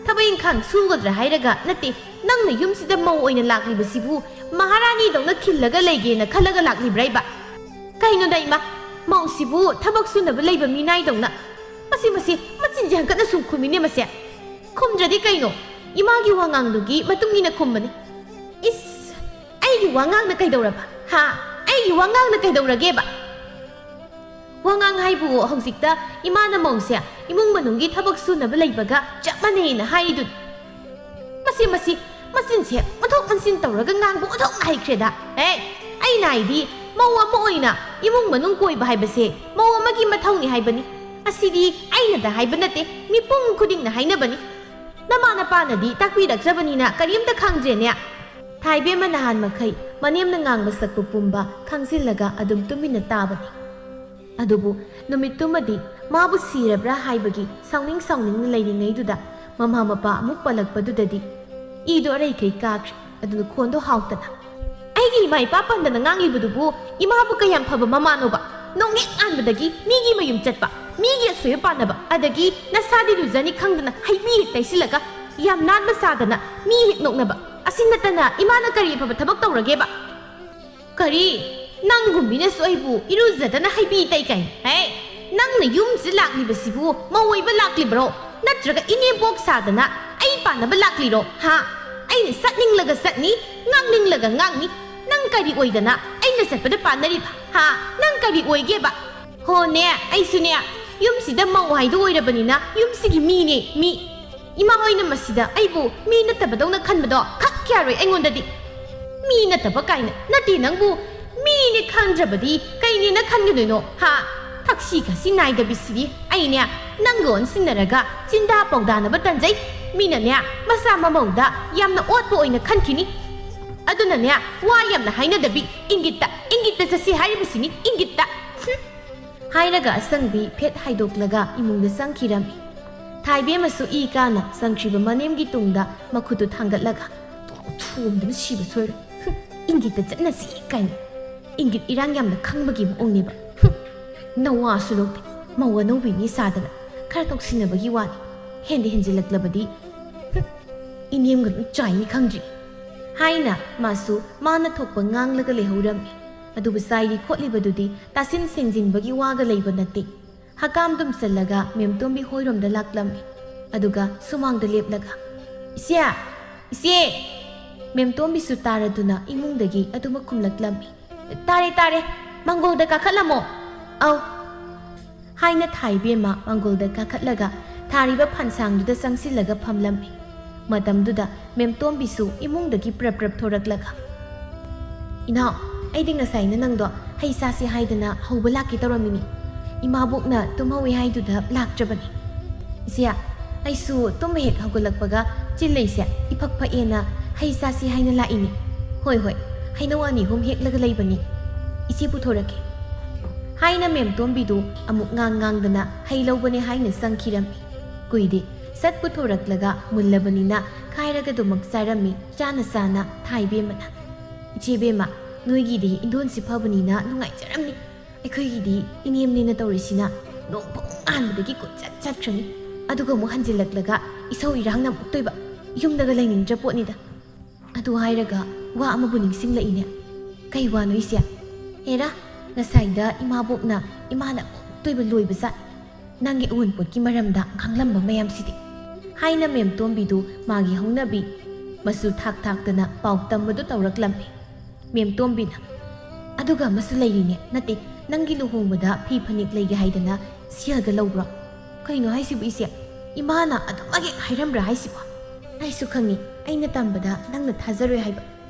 ꯊꯕꯛ ꯏꯪꯈꯥꯡ ꯁꯨꯒꯗ꯭ꯔꯥ ꯍꯥꯏꯔꯒ ꯅꯠꯇꯦ, ꯅꯪꯅ ꯌꯨꯝꯁꯤꯗ ꯃꯧ ꯑꯣꯏꯅ ꯂꯥꯛꯂꯤꯕꯁꯤꯕꯨ ꯃꯍꯥꯔꯥꯅꯤꯗꯧꯅ ꯈꯤꯜꯂꯒ ꯂꯩꯒꯦꯅ ꯈꯜꯂꯒ ꯂꯥꯛꯂꯤꯕ꯭ꯔꯥ ꯏꯕ? ꯀꯩꯅꯣꯗ ꯏꯃꯥ, ꯃꯧꯁꯤꯕꯨ ꯊꯕꯛ ꯁꯨꯅꯕ ꯂꯩꯕ ꯃꯤꯅꯥꯏꯗꯧꯅ ꯃꯁꯤ ꯃꯆꯤꯟꯁꯦ ꯍꯟꯀꯠꯅ ꯁꯨꯝ ꯈꯨꯝꯃꯤꯅꯦ ꯃꯁꯦ꯫ ꯈꯨꯝꯗ꯭ꯔꯗꯤ ꯀꯩꯅꯣ? ꯏꯃꯥꯒꯤ ꯋꯥꯉꯥꯡꯗꯨꯒꯤ ꯃꯇꯨꯡ 이나 ꯈꯨꯝꯕꯅꯤ꯫ ꯏꯁ, ꯑꯩꯒꯤ ꯋꯥꯉꯥꯡꯅ ꯀꯩꯗꯧꯔꯕ? ꯑꯩꯒꯤ ꯋꯥꯉꯥꯡꯅ ꯀꯩꯗꯧꯔꯒꯦꯕ? ꯋꯥꯉꯥꯡ ꯍꯥꯏꯕꯨ ꯍꯧꯖꯤꯛꯇ ꯏꯃꯥꯅ ꯃꯧꯁꯦ ꯏꯃꯨꯡ ꯃꯅꯨꯡꯒꯤ ꯊꯕꯛ ꯁꯨꯅꯕ ꯂꯩꯕꯒ ꯆꯞ ꯃꯥꯟꯅꯩꯅ ꯍꯥꯏꯔꯤꯗꯨꯅꯤ꯫ ꯃꯆꯤꯟꯁꯦ ꯃꯊꯣꯛ ꯃꯟꯁꯤꯟ ꯇꯧꯔꯒ ꯉꯥꯡꯕ ꯑꯣꯟꯊꯣꯛꯅ ꯍꯩꯈ꯭ꯔꯦꯗ꯫ ꯑꯩꯅ ꯍꯥꯏꯗꯤ ꯃꯧ ꯑꯃ ꯑꯣꯏꯅ ꯏꯃꯨꯡ ꯃꯅꯨꯡ ꯀꯣꯏꯕ ꯍꯥꯏꯕꯁꯦ ꯃꯧ ꯑꯃꯒꯤ ꯃꯊꯧꯅꯤ ꯍꯥꯏꯕꯅꯤ꯫ ꯑꯁꯤꯗꯤ ꯑꯩꯅꯗ ꯍꯥꯏꯕ ꯅꯠꯇꯦ, ꯃꯤꯄꯨꯝ ꯈꯨꯗꯤꯡꯅ ꯍꯥꯏꯅꯕꯅꯤ꯫ ꯅꯃꯥ ꯅꯄꯥꯅꯗꯤ ꯇꯥꯛꯄꯤꯔꯛꯇ꯭ꯔꯕꯅꯤꯅ ꯀꯔꯤꯝꯇ ꯈꯪꯗ꯭ꯔꯦꯅꯦ꯫ ꯊꯥꯏꯕꯦꯝꯃ ꯅꯍꯥꯟ ꯃꯈꯩ ꯃꯅꯦꯝꯅ ꯉꯥꯡꯕ ꯁꯛꯄ ꯄꯨꯝꯕ ꯈꯪꯖꯤꯜꯂꯒ ꯑꯗꯨꯝ ꯇꯨꯃꯤꯟꯅ ꯇꯥꯕꯅꯤ꯫ ꯑꯗꯨꯕꯨ ꯅꯨꯃꯤꯠꯇꯨꯃꯗꯤ ꯃꯥꯕꯨ ꯁꯤꯔꯕ꯭ꯔꯥ ꯍꯥꯏꯕꯒꯤ ꯁꯥꯎꯅꯤꯡꯅ ꯂꯩꯔꯤꯉꯩꯗꯨꯗ ꯃꯃꯥ ꯃꯄꯥ ꯑꯃꯨꯛ ꯄꯜꯂꯛꯄꯗꯨꯗꯗꯤ ꯏꯗꯣ ꯑꯔꯩꯈꯩ ꯀꯥꯈ꯭ꯔꯦ꯫ ꯑꯗꯨꯅ ꯈꯣꯟꯗꯣ ꯍꯥꯎꯇꯅ "ꯑꯩꯒꯤ ꯏꯃꯥ ꯏꯄꯥ ꯄꯟꯗꯅ ꯉꯥꯡꯂꯤꯕꯗꯨꯕꯨ ꯏꯃꯥꯕꯨ ꯀꯌꯥꯝ ꯐꯕ ꯃꯃꯥꯅꯣꯕ? ꯅꯣꯡꯍꯦꯛ ꯉꯥꯟꯕꯗꯒꯤ ꯃꯤꯒꯤ ꯃꯌꯨꯝ ꯆꯠꯄ, ꯃꯤꯒꯤ ꯑꯁꯣꯏꯕ ꯄꯥꯟꯅꯕ, ꯑꯗꯒꯤ ꯅꯁꯥꯗꯤ ꯂꯨꯖꯅꯤ ꯈꯪꯗꯅ ꯍꯩꯕꯤ ꯍꯦꯛ ꯇꯩꯁꯤꯜꯂꯒ ꯌꯥꯝ ꯅꯥꯟꯕ ꯁꯥꯗꯅ ꯃꯤ ꯍꯦꯛ ꯅꯣꯛꯅꯕ, ꯑꯁꯤ ꯅꯠꯇꯅ ꯏꯃꯥꯅ ꯀꯔꯤ ꯑꯐꯕ ꯊꯕꯛ ꯇꯧꯔꯒꯦꯕ? ꯀꯔꯤ? ꯅꯪꯒꯨꯝꯕꯤꯅꯁꯨ ꯑꯩꯕꯨ ꯏꯔꯨꯖꯗꯅ ꯍꯩꯕꯤ ꯇꯩ ꯀꯥꯏ? ꯅꯪꯅ ꯌꯨꯝꯁꯤꯗ ꯂꯥꯛꯂꯤꯕꯁꯤꯕꯨ ꯃꯧ ꯑꯣꯏꯕ ꯂꯥꯛꯂꯤꯕ꯭ꯔꯣ? ꯅꯠꯇ꯭ꯔꯒ ꯏꯅꯦꯝꯄꯣꯛ ꯁꯥꯗꯅ ꯑꯩ ꯄꯥꯟꯅꯕ ꯂꯥꯛꯂꯤꯔꯣ? ꯑꯩꯅ ꯆꯠꯅꯤꯡꯂꯒ ꯆꯠꯅꯤ, ꯉꯥꯡꯅꯤꯡꯂꯒ ꯉꯥꯡꯅꯤ꯫ ꯅꯪ ꯀꯔꯤ ꯑꯣꯏꯗꯅ ꯑꯩꯅ ꯆꯠꯄꯗ ꯄꯥꯟꯅꯔꯤꯕ? ꯅꯪ ꯀꯔꯤ ꯑꯣꯏꯒꯦꯕ? ꯍꯣꯅꯦ, ꯑꯩꯁꯨꯅꯦ ꯌꯨꯝꯁꯤꯗ ꯃꯧ ꯍꯥꯏꯗꯣ ꯑꯣꯏꯔꯕꯅꯤꯅ ꯌꯨꯝꯁꯤꯒꯤ ꯃꯤꯅꯦ, ꯃꯤ꯫ ꯏꯃꯥ ꯍꯣꯏꯅ ꯃꯁꯤꯗ ꯑꯩꯕꯨ ꯃꯤ ꯅꯠꯇꯕꯗꯧꯅ ꯈꯟꯕꯗꯣ ꯈꯛ ꯌꯥꯔꯣꯏ ꯑꯩꯉꯣꯟꯗꯗꯤ꯫ ꯃꯤ ꯅꯠꯇꯕ ꯀꯥꯏꯅ ꯅꯠꯇꯦ, ꯅꯪꯕꯨ ꯃꯤꯅꯦ ꯈꯪꯗ꯭ꯔꯕꯗꯤ ꯀꯩꯅꯦꯅ ꯈꯟꯒꯗꯣꯏꯅꯣ? ꯊꯛꯁꯤ ꯈꯥꯁꯤ ꯅꯥꯏꯗꯕꯤꯁꯤꯗꯤ ꯑꯩꯅꯦ ꯅꯪꯒ ꯑꯣꯟꯁꯤꯟꯅꯔꯒ ꯆꯤꯟꯗꯥ ꯄꯧꯗꯥꯅꯕ ꯇꯟꯖꯩ꯫ ꯃꯤꯅꯅꯦ ꯃꯆꯥ ꯃꯃꯧꯗ ꯌꯥꯝꯅ ꯑꯣꯠꯄ ꯑꯣꯏꯅ ꯈꯟꯈꯤꯅꯤ꯫ ꯑꯗꯨꯅꯅꯦ ꯋꯥ ꯌꯥꯝꯅ ꯍꯥꯏꯅꯗꯕꯤ ꯏꯪꯒꯤꯠꯇ ꯆꯠꯁꯤ ꯍꯥꯏꯔꯤꯕꯁꯤꯅꯤ, ꯏꯪꯒꯤꯠꯇ꯫ ꯍꯥꯏꯔꯒ ꯑꯁꯪꯕꯤ ꯐꯦꯠ ꯍꯥꯏꯗꯣꯛꯂꯒ ꯏꯃꯨꯡꯗ ꯆꯪꯈꯤꯔꯝꯃꯤ꯫ ꯊꯥꯏꯕꯦꯝꯃꯁꯨ ꯏ ꯀꯥꯅ ꯆꯪꯈ꯭ꯔꯤꯕ ꯃꯅꯦꯝꯒꯤ ꯇꯨꯡꯗ ꯃꯈꯨꯠꯇꯨ ꯊꯥꯡꯒꯠꯂꯒ ꯊꯣꯝꯗꯅ ꯁꯤꯕ ꯁꯣꯏꯔꯣꯏ, ꯏꯪꯒꯤꯠꯇ ꯆꯠꯅꯁꯤ ꯀꯥꯏꯅ ꯏꯪꯒꯤꯠ ꯏꯔꯥꯡ ꯌꯥꯝꯅ ꯈꯪꯕꯒꯤ ꯃꯑꯣꯡꯅꯦꯕ꯫ ꯅꯋꯥꯁꯨ ꯂꯧꯗꯦ, ꯃꯧ ꯑꯅꯧꯕꯤꯅꯤ ꯁꯥꯗꯅ ꯈꯔ ꯇꯧꯁꯤꯟꯅꯕꯒꯤ ꯋꯥꯅꯤ, ꯍꯦꯟꯖꯤꯜꯂꯛꯂꯕꯗꯤ ꯏꯅꯦꯝꯒ ꯑꯗꯨꯝ ꯆꯥꯏꯅꯤ ꯈꯪꯗ꯭ꯔꯤ ꯍꯥꯏꯅ ꯃꯥꯁꯨ ꯃꯥꯅ ꯊꯣꯛꯄ ꯉꯥꯡꯂꯒ ꯂꯩꯍꯧꯔꯝꯃꯤ꯫ ꯑꯗꯨꯕꯨ ꯆꯥꯏꯔꯤ ꯈꯣꯠꯂꯤꯕꯗꯨꯗꯤ ꯇꯥꯁꯤꯟ ꯁꯦꯡꯖꯤꯟꯕꯒꯤ ꯋꯥꯒ ꯂꯩꯕ ꯅꯠꯇꯦ꯫ ꯍꯀꯥꯝ ꯗꯨꯝꯆꯜꯂꯒ ꯃꯦꯝꯇꯣꯝꯕꯤ ꯍꯣꯏꯔꯣꯝꯗ ꯂꯥꯛꯂꯝꯃꯤ꯫ ꯑꯗꯨꯒ ꯁꯨꯃꯥꯡꯗ ꯂꯦꯞꯂꯒ "ꯏꯆꯦ!" ꯃꯦꯝꯇꯣꯝꯕꯤꯁꯨ ꯇꯥꯔꯗꯨꯅ ꯏꯃꯨꯡꯗꯒꯤ ꯑꯗꯨꯃꯛ ꯈꯨꯝꯂꯛꯂꯝꯃꯤ꯫ ꯇꯥꯔꯦ, ꯃꯥꯡꯒꯣꯜꯗ ꯀꯥꯈꯠꯂꯝꯃꯣ." "ꯑꯧ" ꯍꯥꯏꯅ ꯊꯥꯏꯕꯦꯝꯃ ꯃꯥꯡꯒꯣꯜꯗ ꯀꯥꯈꯠꯂꯒ ꯊꯥꯔꯤꯕ ꯐꯟꯁꯥꯡꯗꯨꯗ ꯆꯪꯁꯤꯜꯂꯒ ꯐꯝꯂꯝꯃꯤ꯫ ꯃꯇꯝꯗꯨꯗ ꯃꯦꯝꯇꯣꯝꯕꯤꯁꯨ ꯏꯃꯨꯡꯗꯒꯤ ꯄ꯭ꯔꯞ ꯊꯣꯔꯛꯂꯒ "ꯏꯅꯥꯎ, ꯑꯩꯗꯤ ꯉꯁꯥꯏꯅ ꯅꯪꯗꯣ ꯍꯩ ꯆꯥꯁꯤ ꯍꯥꯏꯗꯅ ꯍꯧꯕ ꯂꯥꯛꯀꯦ ꯇꯧꯔꯝꯃꯤꯅꯤ꯫ ꯏꯃꯥꯕꯣꯛꯅ ꯇꯨꯝꯍꯧꯏ ꯍꯥꯏꯗꯨꯗ ꯂꯥꯛꯇ꯭ꯔꯕꯅꯤ꯫ ꯏꯆꯦ, ꯑꯩꯁꯨ ꯇꯨꯝꯕ ꯍꯦꯛ ꯍꯧꯒꯠꯂꯛꯄꯒ ꯆꯤꯜꯂꯩꯁꯦ ꯏꯐꯛ ꯐꯛꯑꯦꯅ ꯍꯩ ꯆꯥꯁꯤ ꯍꯥꯏꯅ ꯂꯥꯛꯏꯅꯤ꯫ ꯍꯣꯏ, ꯍꯩꯅꯧ 2-3 ꯍꯦꯛꯂꯒ ꯂꯩꯕꯅꯤ, ꯏꯆꯦ ꯄꯨꯊꯣꯔꯛꯀꯦ" ꯍꯥꯏꯅ ꯃꯦꯝꯇꯣꯝꯕꯤꯗꯨ ꯑꯃꯨꯛ ꯉꯥꯡꯗꯅ ꯍꯩ ꯂꯧꯕꯅꯦ ꯍꯥꯏꯅ ꯆꯪꯈꯤꯔꯝꯃꯤ꯫ ꯀꯨꯏꯗꯦ ꯁꯠ ꯄꯨꯊꯣꯔꯛꯂꯒ ꯃꯨꯜꯂꯕꯅꯤꯅ ꯈꯥꯏꯔꯒꯗꯨꯃꯛ ꯆꯥꯔꯝꯃꯤ ꯆꯥꯅ ꯊꯥꯏꯕꯦꯝꯃꯅ꯫ "ꯏꯆꯦꯕꯦꯝꯃ, ꯅꯣꯏꯒꯤꯗꯤ ꯏꯟꯗꯣꯟꯁꯤ ꯐꯕꯅꯤꯅ ꯅꯨꯡꯉꯥꯏꯖꯔꯝꯅꯤ꯫ ꯑꯩꯈꯣꯏꯒꯤꯗꯤ ꯏꯅꯦꯝꯅꯦꯅ ꯇꯧꯔꯤꯁꯤꯅ ꯅꯣꯡꯐꯣꯡ ꯉꯥꯟꯕꯗꯒꯤ ꯀꯣꯏꯆꯠ ꯆꯠꯈ꯭ꯔꯅꯤ, ꯑꯗꯨꯒ ꯑꯃꯨꯛ ꯍꯟꯖꯤꯜꯂꯛꯂꯒ ꯏꯁꯧ ꯏꯔꯥꯡꯅ ꯑꯃꯨꯛꯇꯣꯏꯕ, ꯌꯨꯝꯗꯒ ꯂꯩꯅꯤꯡꯗ꯭ꯔ ꯄꯣꯠꯅꯤꯗ꯫ ꯑꯗꯨ ꯍꯥꯏꯔꯒ ꯋꯥ ꯑꯃꯕꯨ ꯅꯤꯡꯁꯤꯡꯂꯛꯏꯅꯦ." "ꯀꯩ ꯋꯥꯅꯣ ꯏꯆꯦ?" "ꯍꯦꯔꯥ, ꯉꯁꯥꯏꯗ ꯏꯃꯥꯕꯣꯛꯅ ꯏꯃꯥꯅ ꯑꯃꯨꯛꯇꯣꯏꯕ ꯂꯣꯏꯕꯖꯥꯠ, ꯅꯪꯒꯤ ꯑꯎꯟꯄꯣꯠꯀꯤ ꯃꯔꯝꯗ ꯉꯥꯡꯂꯝꯕ ꯃꯌꯥꯝꯁꯤꯗꯤ" ꯍꯥꯏꯅ ꯃꯦꯝꯇꯣꯝꯕꯤꯗꯨ ꯃꯥꯒꯤ ꯍꯧꯅꯕꯤ ꯃꯆꯨ ꯊꯥꯛꯇꯅ ꯄꯥꯎ ꯇꯝꯕꯗꯨ ꯇꯧꯔꯛꯂꯝꯃꯤ꯫ ꯃꯦꯝꯇꯣꯝꯕꯤꯅ "ꯑꯗꯨꯒ ꯑꯃꯁꯨ ꯂꯩꯔꯤꯅꯦ, ꯅꯠꯇꯦ ꯅꯪꯒꯤ ꯂꯨꯍꯣꯡꯕꯗ ꯐꯤ ꯐꯅꯦꯛ ꯂꯩꯒꯦ ꯍꯥꯏꯗꯅ ꯁꯦꯜꯒ ꯂꯧꯕ꯭ꯔꯣ? ꯀꯩꯅꯣ ꯍꯥꯏꯁꯤꯕꯨ ꯏꯆꯦ? ꯏꯃꯥꯅ ꯑꯗꯨꯃꯛ ꯍꯦꯛ ꯍꯥꯏꯔꯝꯕ꯭ꯔꯥ ꯍꯥꯏꯁꯤꯕꯣ? ꯑꯩꯁꯨ ꯈꯪꯉꯤ ꯑꯩꯅ ꯇꯝꯕꯗ ꯅꯪꯅ ꯊꯥꯖꯔꯣꯏ ꯍꯥꯏꯕ.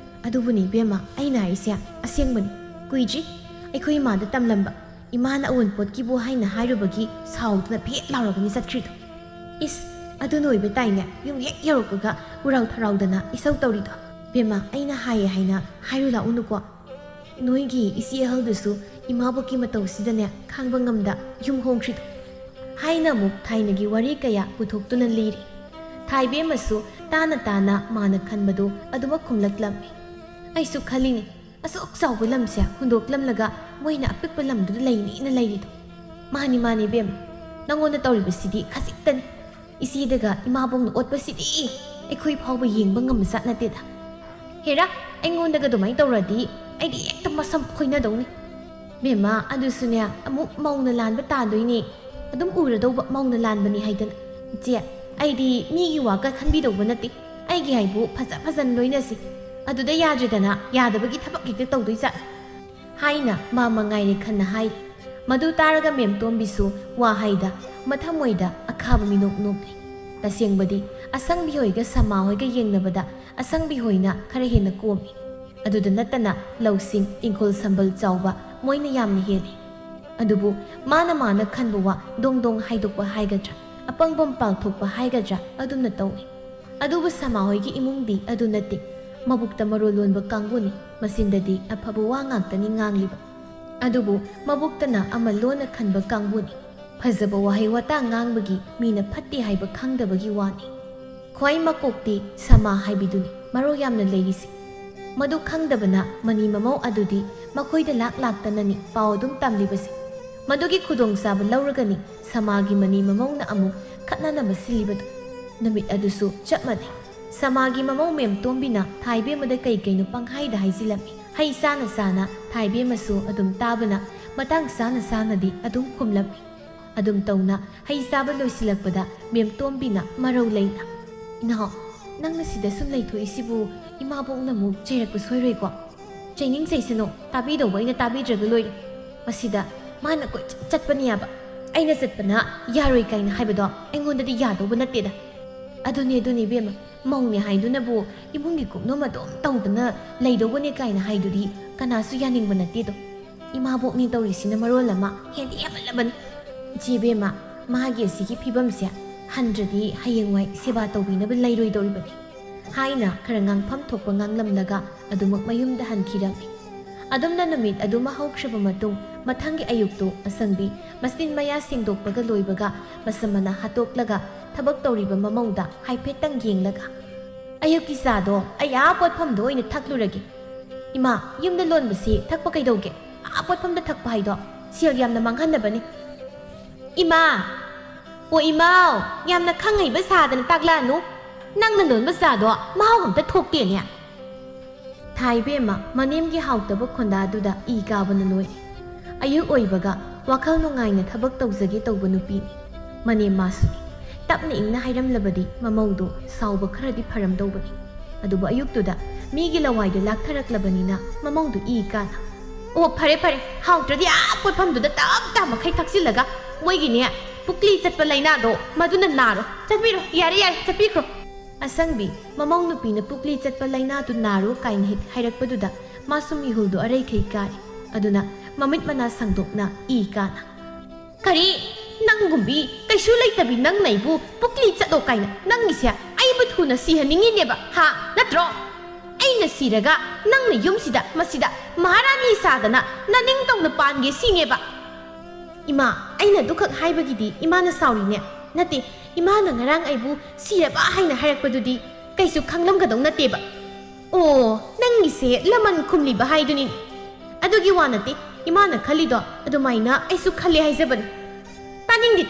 ꯑꯗꯨꯕꯨꯅꯤ ꯏꯕꯦꯝꯃ ꯑꯩꯅ ꯍꯥꯏꯔꯤꯁꯦ ꯑꯁꯦꯡꯕꯅꯤ. ꯀꯨꯏꯗ꯭ꯔꯤ ꯑꯩꯈꯣꯏ ꯏꯃꯥꯗ ꯇꯝꯂꯝꯕ. ꯏꯃꯥꯅ ꯑꯎꯟꯄꯣꯠꯀꯤꯕꯨ ꯍꯥꯏꯅ ꯍꯥꯏꯔꯨꯕꯒꯤ ꯁꯥꯎꯗꯨꯅ ꯐꯦꯠ ꯂꯥꯎꯔꯒꯅꯤ ꯆꯠꯈ꯭ꯔꯤꯗꯣ. ꯏꯁ ꯑꯗꯨꯅ ꯑꯣꯏꯕ ꯇꯥꯏꯅꯦ ꯌꯨꯝ ꯍꯦꯛ ꯌꯧꯔꯛꯄꯒ ꯎꯔꯥꯎ ꯊꯔꯥꯎꯗꯅ ꯏꯁꯧ ꯇꯧꯔꯤꯗꯣ. ꯏꯕꯦꯝꯃ ꯑꯩꯅ ꯍꯥꯏꯌꯦ ꯍꯥꯏꯅ ꯍꯥꯏꯔꯨ ꯂꯥꯛꯎꯅꯨꯀꯣ. ꯅꯣꯏꯒꯤ ꯏꯆꯦ ꯑꯍꯜꯗꯨꯁꯨ ꯏꯃꯥꯕꯣꯛꯀꯤ ꯃꯇꯧꯁꯤꯗꯅꯦ ꯈꯥꯡꯕ ꯉꯝꯗ ꯌꯨꯝ ꯍꯣꯡꯈ꯭ꯔꯤꯗꯣ ꯍꯥꯏꯅ ꯑꯃꯨꯛ ꯊꯥꯏꯅꯒꯤ ꯋꯥꯔꯤ ꯀꯌꯥ ꯄꯨꯊꯣꯛꯇꯨꯅ ꯂꯤꯔꯤ. ꯊꯥꯏꯕꯦꯝꯃꯁꯨ ꯇꯥꯅ ꯇꯥꯅ ꯃꯥꯅ ꯈꯟꯕꯗꯨ ꯑꯗꯨꯃꯛ ꯈꯨꯝꯂꯛꯂꯝꯃꯤ. ꯑꯩꯁꯨ ꯈꯜꯂꯤꯅꯤ ꯑꯁꯨꯛ ꯆꯥꯎꯕ ꯂꯝꯁꯦ ꯍꯨꯟꯗꯣꯛꯂꯝꯂꯒ ꯃꯣꯏꯅ ꯑꯄꯤꯛꯄ ꯂꯝꯗꯨꯗ ꯂꯩꯅꯤꯅ ꯂꯩꯔꯤꯗꯣ. ꯃꯥꯅꯤ ꯃꯥꯅꯤ ꯏꯕꯦꯝꯃ ꯅꯪꯉꯣꯟꯗ ꯇꯧꯔꯤꯕꯁꯤꯗꯤ ꯈꯖꯤꯛꯇꯅꯤ. ꯏꯆꯦꯗꯒ ꯏꯃꯥꯕꯣꯛꯅ ꯑꯣꯠꯄꯁꯤꯗꯤ ꯑꯩꯈꯣꯏ ꯐꯥꯎꯕ ꯌꯦꯡꯕ ꯉꯝꯕ ꯖꯥꯠ ꯅꯠꯇꯦꯗ. ꯍꯦꯔꯥ ꯑꯩꯉꯣꯟꯗꯒ ꯑꯗꯨꯃꯥꯏꯅ ꯇꯧꯔꯗꯤ ꯑꯩꯗꯤ ꯍꯦꯛꯇ ꯃꯁꯝ ꯈꯣꯏꯅꯗꯧꯅꯤ. ꯕꯦꯝꯃ ꯑꯗꯨꯁꯨꯅꯦ ꯑꯃꯨꯛ ꯃꯧꯅ ꯂꯥꯟꯕ ꯇꯥꯗꯣꯏꯅꯦ. ꯑꯗꯨꯝ ꯎꯔꯗꯧꯕ ꯃꯧꯅ ꯂꯥꯟꯕꯅꯤ ꯍꯥꯏꯗꯅ. ꯏꯆꯦ ꯑꯩꯗꯤ ꯃꯤꯒꯤ ꯋꯥꯀ ꯈꯟꯕꯤꯗꯧꯕ ꯅꯠꯇꯦ. ꯑꯩꯒꯤ ꯍꯥꯏꯕꯨ ꯐꯖꯅ ꯂꯣꯏꯅꯁꯤ. ꯑꯗꯨꯗ ꯌꯥꯗ꯭ꯔꯦꯗꯅ ꯌꯥꯗꯕꯒꯤ ꯊꯕꯛ ꯍꯦꯛꯇ ꯇꯧꯗꯣꯏ ꯖꯥꯠ ꯍꯥꯏꯅ ꯃꯥ ꯃꯉꯥꯏꯔꯦ ꯈꯟꯅ ꯍꯥꯏ. ꯃꯗꯨ ꯇꯥꯔꯒ ꯃꯦꯝꯇꯣꯝꯕꯤꯁꯨ ꯋꯥꯍꯩꯗ ꯃꯊꯃꯣꯏꯗ ꯑꯈꯥꯕ ꯃꯤꯅꯣꯛ ꯅꯣꯛꯂꯤ. ꯇꯁꯦꯡꯕꯗꯤ ꯑꯁꯪꯕꯤ ꯍꯣꯏꯒ ꯁꯃꯥ ꯍꯣꯏꯒ ꯌꯦꯡꯅꯕꯗ ꯑꯁꯪꯕꯤ ꯍꯣꯏꯅ ꯈꯔ ꯍꯦꯟꯅ ꯀꯣꯝꯃꯤ. ꯑꯗꯨꯗ ꯅꯠꯇꯅ ꯂꯧꯁꯤꯡ ꯏꯪꯈꯣꯜ ꯁꯝꯕꯜ ꯆꯥꯎꯕ ꯃꯣꯏꯅ ꯌꯥꯝꯅ ꯍꯦꯜꯂꯤ. ꯑꯗꯨꯕꯨ ꯃꯥꯅ ꯈꯟꯕ ꯋꯥ ꯗꯣꯡ ꯗꯣꯡ ꯍꯥꯏꯗꯣꯛꯄ ꯍꯥꯏꯒꯗ꯭ꯔꯥ ꯑꯄꯪꯕꯝ ꯄꯥꯜꯊꯣꯛꯄ ꯍꯥꯏꯒꯗ꯭ꯔꯥ ꯑꯗꯨꯝꯅ ꯇꯧꯏ. ꯑꯗꯨꯕꯨ ꯁꯃꯥ ꯍꯣꯏꯒꯤ ꯏꯃꯨꯡꯗꯤ ꯑꯗꯨ ꯅꯠꯇꯦ. ꯃꯕꯨꯛꯇ ꯃꯔꯣꯜ ꯂꯣꯟꯕ ꯀꯥꯡꯕꯨꯅꯤ. ꯃꯆꯤꯟꯗꯗꯤ ꯑꯐꯕ ꯋꯥ ꯉꯥꯛꯇꯅꯤ ꯉꯥꯡꯂꯤꯕ. ꯑꯗꯨꯕꯨ ꯃꯕꯨꯛꯇꯅ ꯑꯃ ꯂꯣꯟꯅ ꯈꯟꯕ ꯀꯥꯡꯕꯨꯅꯤ. ꯐꯖꯕ ꯋꯥꯍꯩ ꯋꯥꯇꯥ ꯉꯥꯡꯕꯒꯤ ꯃꯤꯅ ꯐꯠꯇꯦ ꯍꯥꯏꯕ ꯈꯪꯗꯕꯒꯤ ꯋꯥꯅꯤ. ꯈ꯭ꯋꯥꯏ ꯃꯀꯣꯛꯇꯤ ꯁꯃꯥ ꯍꯥꯏꯕꯤꯗꯨꯅꯤ ꯃꯔꯣ ꯌꯥꯝꯅ ꯂꯩꯔꯤꯁꯤ. ꯃꯗꯨ ꯈꯪꯗꯕꯅ ꯃꯅꯤ ꯃꯃꯧ ꯑꯗꯨꯗꯤ ꯃꯈꯣꯏꯗ ꯂꯥꯛꯇꯅꯅꯤ ꯄꯥꯎ ꯑꯗꯨꯝ ꯇꯝꯂꯤꯕꯁꯤ. ꯃꯗꯨꯒꯤ ꯈꯨꯗꯣꯡꯆꯥꯕ ꯂꯧꯔꯒꯅꯤ ꯁꯃꯥꯒꯤ ꯃꯅꯤ ꯃꯃꯧꯅ ꯑꯃꯨꯛ ꯈꯠꯅꯅꯕ ꯁꯤꯜꯂꯤꯕꯗꯨ. ꯅꯨꯃꯤꯠ ꯑꯗꯨꯁꯨ ꯆꯞ ꯃꯥꯟꯅꯩ. ꯁꯃꯥꯒꯤ ꯃꯃꯧ ꯃꯦꯝꯇꯣꯝꯕꯤꯅ ꯊꯥꯏꯕꯦꯝꯃꯗ ꯀꯩꯅꯣ ꯄꯪꯍꯥꯏꯗ ꯍꯥꯏꯖꯤꯜꯂꯝꯃꯤ. ꯍꯩ ꯆꯥꯅ ꯆꯥꯅ ꯊꯥꯏꯕꯦꯝꯃꯁꯨ ꯑꯗꯨꯝ ꯇꯥꯕꯅ ꯃꯇꯥꯡ ꯆꯥꯅ ꯆꯥꯅꯗꯤ ꯑꯗꯨം ꯈꯨꯝꯂꯝꯃꯤ. ꯑꯗꯨꯝ ꯇꯧꯅ ꯍꯩ ꯆꯥꯕ ꯂꯣꯏꯁꯤꯜꯂꯛꯄꯗ ꯃꯦꯝꯇꯣꯝꯕꯤꯅ ꯃꯔꯧ ꯂꯩꯅ ꯏꯅꯥꯎ ꯅꯪꯅ ꯁꯤꯗ ꯁꯨꯝ ꯂꯩꯊꯣꯛꯏꯁꯤꯕꯨ ꯏꯃꯥꯕꯣꯛꯅ ꯑꯃꯨꯛ ꯆꯩꯔꯛꯄ ꯁꯣꯏꯔꯣꯏꯀꯣ? ꯆꯩꯅꯤꯡ ꯆꯩꯁꯅꯨ ꯇꯥꯕꯤꯗꯧꯕ ꯑꯩꯅ ꯇꯥꯕꯤꯗ꯭ꯔꯒ ꯂꯣꯏꯔꯦ. ꯃꯁꯤꯗ ꯃꯥꯅ ꯀꯣꯏꯆꯠ ꯆꯠꯄꯅꯤ ꯌꯥꯕ ꯑꯩꯅ ꯆꯠꯄꯅ ꯌꯥꯔꯣꯏ ꯀꯥꯏꯅ ꯍꯥꯏꯕꯗꯣ ꯑꯩꯉꯣꯟꯗꯗꯤ ꯌꯥꯗꯧꯕ ꯅꯠꯇꯦꯗ. ꯑꯗꯨꯅꯤ ꯏꯕꯦꯝꯃ ꯃꯧꯅꯦ ꯍꯥꯏꯗꯨꯅꯕꯨ ꯏꯃꯨꯡꯒꯤ ꯀꯨꯞꯅꯣꯝ ꯑꯗꯨꯝ ꯇꯧꯗꯅ ꯂꯩꯗꯧꯕꯅꯦ ꯀꯥꯏꯅ ꯍꯥꯏꯗꯨꯗꯤ ꯀꯅꯥꯁꯨ ꯌꯥꯅꯤꯡꯕ ꯅꯠꯇꯦꯗꯣ. ꯏꯃꯥꯕꯣꯛꯅꯤ ꯇꯧꯔꯤꯁꯤꯅ ꯃꯔꯣꯜ ꯑꯃ ꯍꯦꯟꯗꯤ ꯍꯦꯟꯃꯜꯂꯕꯅꯤ. ꯏꯆꯦ ꯏꯕꯦꯝꯃ ꯃꯥꯒꯤ ꯑꯁꯤꯒꯤ ꯐꯤꯕꯝꯁꯦ ꯍꯟꯗ꯭ꯔꯗꯤ ꯍꯌꯦꯡꯋꯥꯏ ꯁꯦꯕꯥ ꯇꯧꯕꯤꯅꯕ ꯂꯩꯔꯣꯏꯗꯧꯔꯤꯕꯅꯤ ꯍꯥꯏꯅ ꯈꯔ ꯉꯥꯡꯐꯝ ꯊꯣꯛꯄ ꯉꯥꯡꯂꯝꯂꯒ ꯑꯗꯨꯃꯛ ꯃꯌꯨꯝꯗ ꯍꯟꯈꯤꯔꯝꯃꯤ. ꯑꯗꯨꯝꯅ ꯅꯨꯃꯤꯠ ꯑꯗꯨꯃ ꯍꯧꯈ꯭ꯔꯕ ꯃꯇꯨꯡ ꯃꯊꯪꯒꯤ ꯑꯌꯨꯛꯇꯨ ꯑꯁꯪꯕꯤ ꯃꯆꯤꯟ ꯃꯌꯥ ꯁꯦꯡꯗꯣꯛꯄꯒ ꯂꯣꯏꯕꯒ ꯃꯁꯝ ꯃꯅꯥ ꯍꯥꯠꯇꯣꯛꯂꯒ ꯊꯕꯛ ꯇꯧꯔꯤꯕ ꯃꯃꯧꯗ ꯍꯥꯏꯐꯦꯠꯇꯪ ꯌꯦꯡꯂꯒ ꯑꯌꯨꯛꯀꯤ ꯆꯥꯗꯣ ꯑꯩ ꯄꯣꯠꯐꯝꯗ ꯑꯣꯏꯅ ꯊꯛꯂꯨꯔꯒꯦ. ꯏꯃꯥ ꯌꯨꯝꯗ ꯂꯣꯟꯕꯁꯤ ꯊꯛꯄ ꯀꯩꯗꯧꯒꯦ? ꯄꯣꯠꯐꯝꯗ ꯊꯛꯄ ꯍꯥꯏꯗꯣ ꯁꯦꯜ ꯌꯥꯝꯅ ꯃꯥꯡꯍꯟꯅꯕꯅꯤ. ꯏꯃꯥ ꯑꯣ ꯏꯃꯥꯎ ꯌꯥꯝꯅ ꯈꯪꯍꯩꯕ ꯁꯥꯗꯅ ꯇꯥꯛꯂꯛꯑꯅꯨ. ꯅꯪꯅ ꯂꯣꯟꯕ ꯆꯥꯗꯣ ꯃꯍꯥꯎ ꯑꯝꯇ ꯊꯣꯛꯇꯦꯅꯦ. ꯊꯥꯏꯕꯦꯝꯃ ꯃꯅꯦꯝꯒꯤ ꯍꯥꯎꯇꯕ ꯈꯣꯟꯗꯥꯗꯨꯗ ꯏ ꯀꯥꯕꯅ ꯂꯣꯏꯔꯦ. ꯑꯌꯨꯛ ꯑꯣꯏꯕꯒ ꯋꯥꯈꯜ ꯅꯨꯡꯉꯥꯏꯅ ꯊꯕꯛ ꯇꯧꯖꯒꯦ ꯇꯧꯕ ꯅꯨꯄꯤꯅꯤ. ꯃꯅꯦꯝ ꯃꯥꯁꯨꯅꯤ. ꯇꯞꯅ ꯏꯪꯅ ꯍꯥꯏꯔꯝꯂꯕꯗꯤ ꯃꯃꯧꯗꯣ ꯁꯥꯎꯕ ꯈꯔꯗꯤ ꯐꯔꯝꯗꯧꯕꯅꯤ. ꯑꯗꯨꯕꯨ ꯑꯌꯨꯛꯇꯨꯗ ꯃꯤꯒꯤ ꯂꯋꯥꯏꯗ ꯂꯥꯛꯊꯔꯛꯂꯕꯅꯤꯅ ꯃꯃꯧꯗꯨ ꯏ ꯀꯥꯅ ꯑꯣ ꯐꯔꯦ ꯍꯥꯎꯇ꯭ꯔꯗꯤ ꯄꯣꯠꯐꯝꯗꯨꯗ ꯇꯞ ꯃꯈꯩ ꯊꯛꯆꯤꯜꯂꯒ ꯃꯣꯏꯒꯤꯅꯦ ꯄꯨꯛꯂꯤ ꯆꯠꯄ ꯂꯩꯅꯥꯗꯣ ꯃꯗꯨꯅ ꯅꯥꯔꯣ. ꯆꯠꯄꯤꯔꯣ ꯌꯥꯔꯦ ꯆꯠꯄꯤꯈ꯭ꯔꯣ. ꯑꯁꯪꯕꯤ ꯃꯃꯧ ꯅꯨꯄꯤꯅ ꯄꯨꯛꯂꯤ ꯆꯠꯄ ꯂꯩꯅꯥꯗꯨ ꯅꯥꯔꯣ ꯀꯥꯏꯅ ꯍꯦꯛ ꯍꯥꯏꯔꯛꯄꯗꯨꯗ ꯃꯥꯁꯨ ꯃꯤꯍꯨꯜꯗꯨ ꯑꯔꯩꯈꯩ ꯀꯥꯔꯦ. ꯑꯗꯨꯅ ꯃꯃꯤꯠ ꯃꯅꯥ ꯁꯪꯗꯣꯛꯅ ꯏ ꯀꯥꯅ ꯀꯔꯤ ꯅꯪꯒꯨꯝꯕꯤ ꯀꯩꯁꯨ ꯂꯩꯇꯕꯤ ꯅꯪꯅ ꯑꯩꯕꯨ ꯄꯨꯛꯂꯤ ꯆꯠꯂꯣ ꯀꯥꯏꯅ ꯅꯪꯒꯤꯁꯦ ꯑꯩꯕꯨ ꯊꯨꯅ ꯁꯤꯍꯟꯅꯤꯡꯉꯤꯅꯦꯕ ꯅꯠꯇ꯭ꯔꯣ? ꯑꯩꯅ ꯁꯤꯔꯒ ꯅꯪꯅ ꯌꯨꯝꯁꯤꯗ ꯃꯁꯤꯗ ꯃꯍꯥꯔꯥꯅꯤ ꯁꯥꯗꯅ ꯅꯅꯤꯡ ꯇꯧꯅ ꯄꯥꯟꯒꯦ ꯁꯤꯅꯦꯕ. ꯏꯃꯥ ꯑꯩꯅ ꯑꯗꯨꯈꯛ ꯍꯥꯏꯕꯒꯤꯗꯤ ꯏꯃꯥꯅ ꯁꯥꯎꯔꯤꯅꯦ. ꯅꯠꯇꯦ ꯏꯃꯥꯅ ꯉꯔꯥꯡ ꯑꯩꯕꯨ ꯁꯤꯔꯕ ꯍꯥꯏꯅ ꯍꯥꯏꯔꯛꯄꯗꯨꯗꯤ ꯀꯩꯁꯨ ꯈꯪꯂꯝꯒꯗꯧ ꯅꯠꯇꯦꯕ. ꯑꯣ ꯅꯪꯒꯤꯁꯦ ꯂꯃꯟ ꯈꯨꯝꯂꯤꯕ ꯍꯥꯏꯗꯨꯅꯤ. ꯑꯗꯨꯒꯤ ꯋꯥ ꯅꯠꯇꯦ ꯏꯃꯥꯅ ꯈꯜꯂꯤꯗꯣ ꯑꯗꯨꯃꯥꯏꯅ ꯑꯩꯁꯨ ꯈꯜꯂꯦ ꯍꯥꯏꯖꯕꯅꯤ.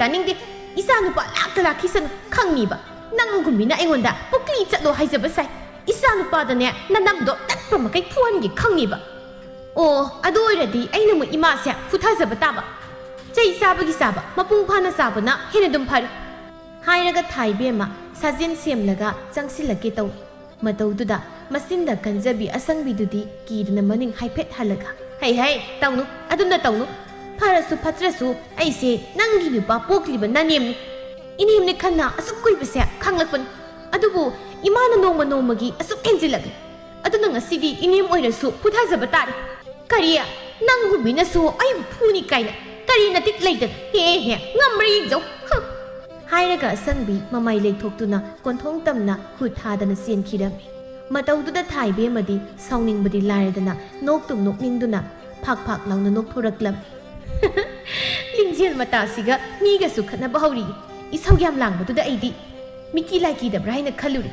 ꯇꯥꯅꯤꯡꯗꯦ ꯏꯆꯥ ꯅꯨꯄꯥ ꯂꯥꯛꯈꯤꯁꯅꯨ ꯈꯪꯅꯤꯕ. ꯅꯪꯒꯨꯝꯕꯤꯅ ꯑꯩꯉꯣꯟꯗ ꯄꯨꯛꯂꯤ ꯆꯠꯂꯣ ꯍꯥꯏꯖꯕ ꯁꯥꯏ. ꯏꯆꯥ ꯅꯨꯄꯥꯗꯅꯦ ꯅꯅꯝꯗꯣ ꯇꯠꯄ ꯃꯈꯩ ꯐꯨꯍꯟꯒꯦ ꯈꯪꯉꯤꯕ. ꯑꯣ ꯑꯗꯨ ꯑꯣꯏꯔꯗꯤ ꯑꯩꯅ ꯑꯃꯨꯛ ꯏꯃꯥꯁꯦ ꯐꯨꯊꯖꯕ ꯇꯥꯕ. ꯆꯩ ꯆꯥꯕꯒꯤ ꯆꯥꯕ ꯃꯄꯨꯡ ꯐꯥꯅ ꯆꯥꯕꯅ ꯍꯦꯟꯅ ꯑꯗꯨꯝ ꯐꯔꯦ ꯍꯥꯏꯔꯒ ꯊꯥꯏꯕꯦꯝꯃ ꯁꯥꯖꯦꯟ ꯁꯦꯝꯂꯒ ꯆꯪꯁꯤꯜꯂꯛꯀꯦ ꯇꯧꯏ. ꯃꯇꯧꯗꯨꯗ ꯃꯆꯤꯟꯗ ꯀꯟꯖꯕꯤ ꯑꯁꯪꯕꯤꯗꯨꯗꯤ ꯀꯤꯗꯨꯅ ꯃꯅꯤꯡ ꯍꯥꯏꯐꯦꯠ ꯍꯜꯂꯒ ꯍꯩ ꯇꯧꯅꯨ ꯑꯗꯨꯝꯅ ꯇꯧꯅꯨ. ꯐꯔꯁꯨ ꯐꯠꯇ꯭ꯔꯁꯨ ꯑꯩꯁꯦ ꯅꯪꯒꯤ ꯅꯨꯄꯥ ꯄꯣꯛꯂꯤꯕ ꯅꯅꯦꯝꯅꯤ ꯏꯅꯦꯝꯅꯤ ꯈꯟꯅ ꯑꯁꯨꯛ ꯀꯨꯏꯕꯁꯦ ꯈꯪꯂꯛꯄꯅꯤ ꯑꯗꯨꯕꯨ ꯏꯃꯥꯅ ꯅꯣꯡꯃ ꯅꯣꯡꯃꯒꯤ ꯑꯁꯨꯛ ꯍꯦꯟꯖꯤꯜꯂꯛꯂꯤ ꯑꯗꯨꯅ ꯉꯁꯤꯗꯤ ꯏꯅꯦꯝ ꯑꯣꯏꯔꯁꯨ ꯄꯨꯊꯥꯖꯕ ꯇꯥꯔꯦ ꯀꯔꯤ ꯅꯪꯕꯨ ꯃꯤꯅꯁꯨ ꯑꯩꯕꯨ ꯐꯨꯅꯤ ꯀꯥꯏꯅ ꯀꯔꯤ ꯅꯇꯤꯛ ꯂꯩꯗꯅ ꯍꯦ ꯉꯝꯕ꯭ꯔꯥ ꯌꯦꯡꯖꯧ ꯍꯥꯏꯔꯒ ꯑꯁꯪꯕꯤ ꯃꯃꯥꯏ ꯂꯩꯊꯣꯛꯇꯨꯅ ꯀꯣꯟꯊꯣꯡ ꯇꯝꯅ ꯈꯨꯠ ꯊꯥꯗꯅ ꯆꯦꯟꯈꯤꯔꯝꯃꯤ ꯃꯇꯧꯗꯨꯗ ꯊꯥꯏꯕꯦꯝꯃꯗꯤ ꯁꯥꯎꯅꯤꯡꯕꯗꯤ ꯂꯥꯏꯔꯗꯅ ꯅꯣꯛꯇꯨꯝ ꯅꯣꯛꯅꯤꯡꯗꯨꯅ ꯐꯥꯛ ꯐꯥꯛ ꯂꯥꯎꯅ ꯅꯣꯛꯊꯣꯔꯛꯂꯝꯃꯤ ꯂꯤꯡꯖꯦꯜ ꯃꯇꯥꯁꯤꯒ ꯃꯤꯒꯁꯨ ꯈꯠꯅꯕ ꯍꯧꯔꯤ ꯏꯁꯧ ꯌꯥꯝ ꯂꯥꯡꯕꯗꯨꯗ ꯑꯩꯗꯤ ꯃꯤꯀꯤ ꯂꯥꯏꯀꯤꯗꯕ꯭ꯔꯥ ꯍꯥꯏꯅ ꯈꯜꯂꯨꯔꯤ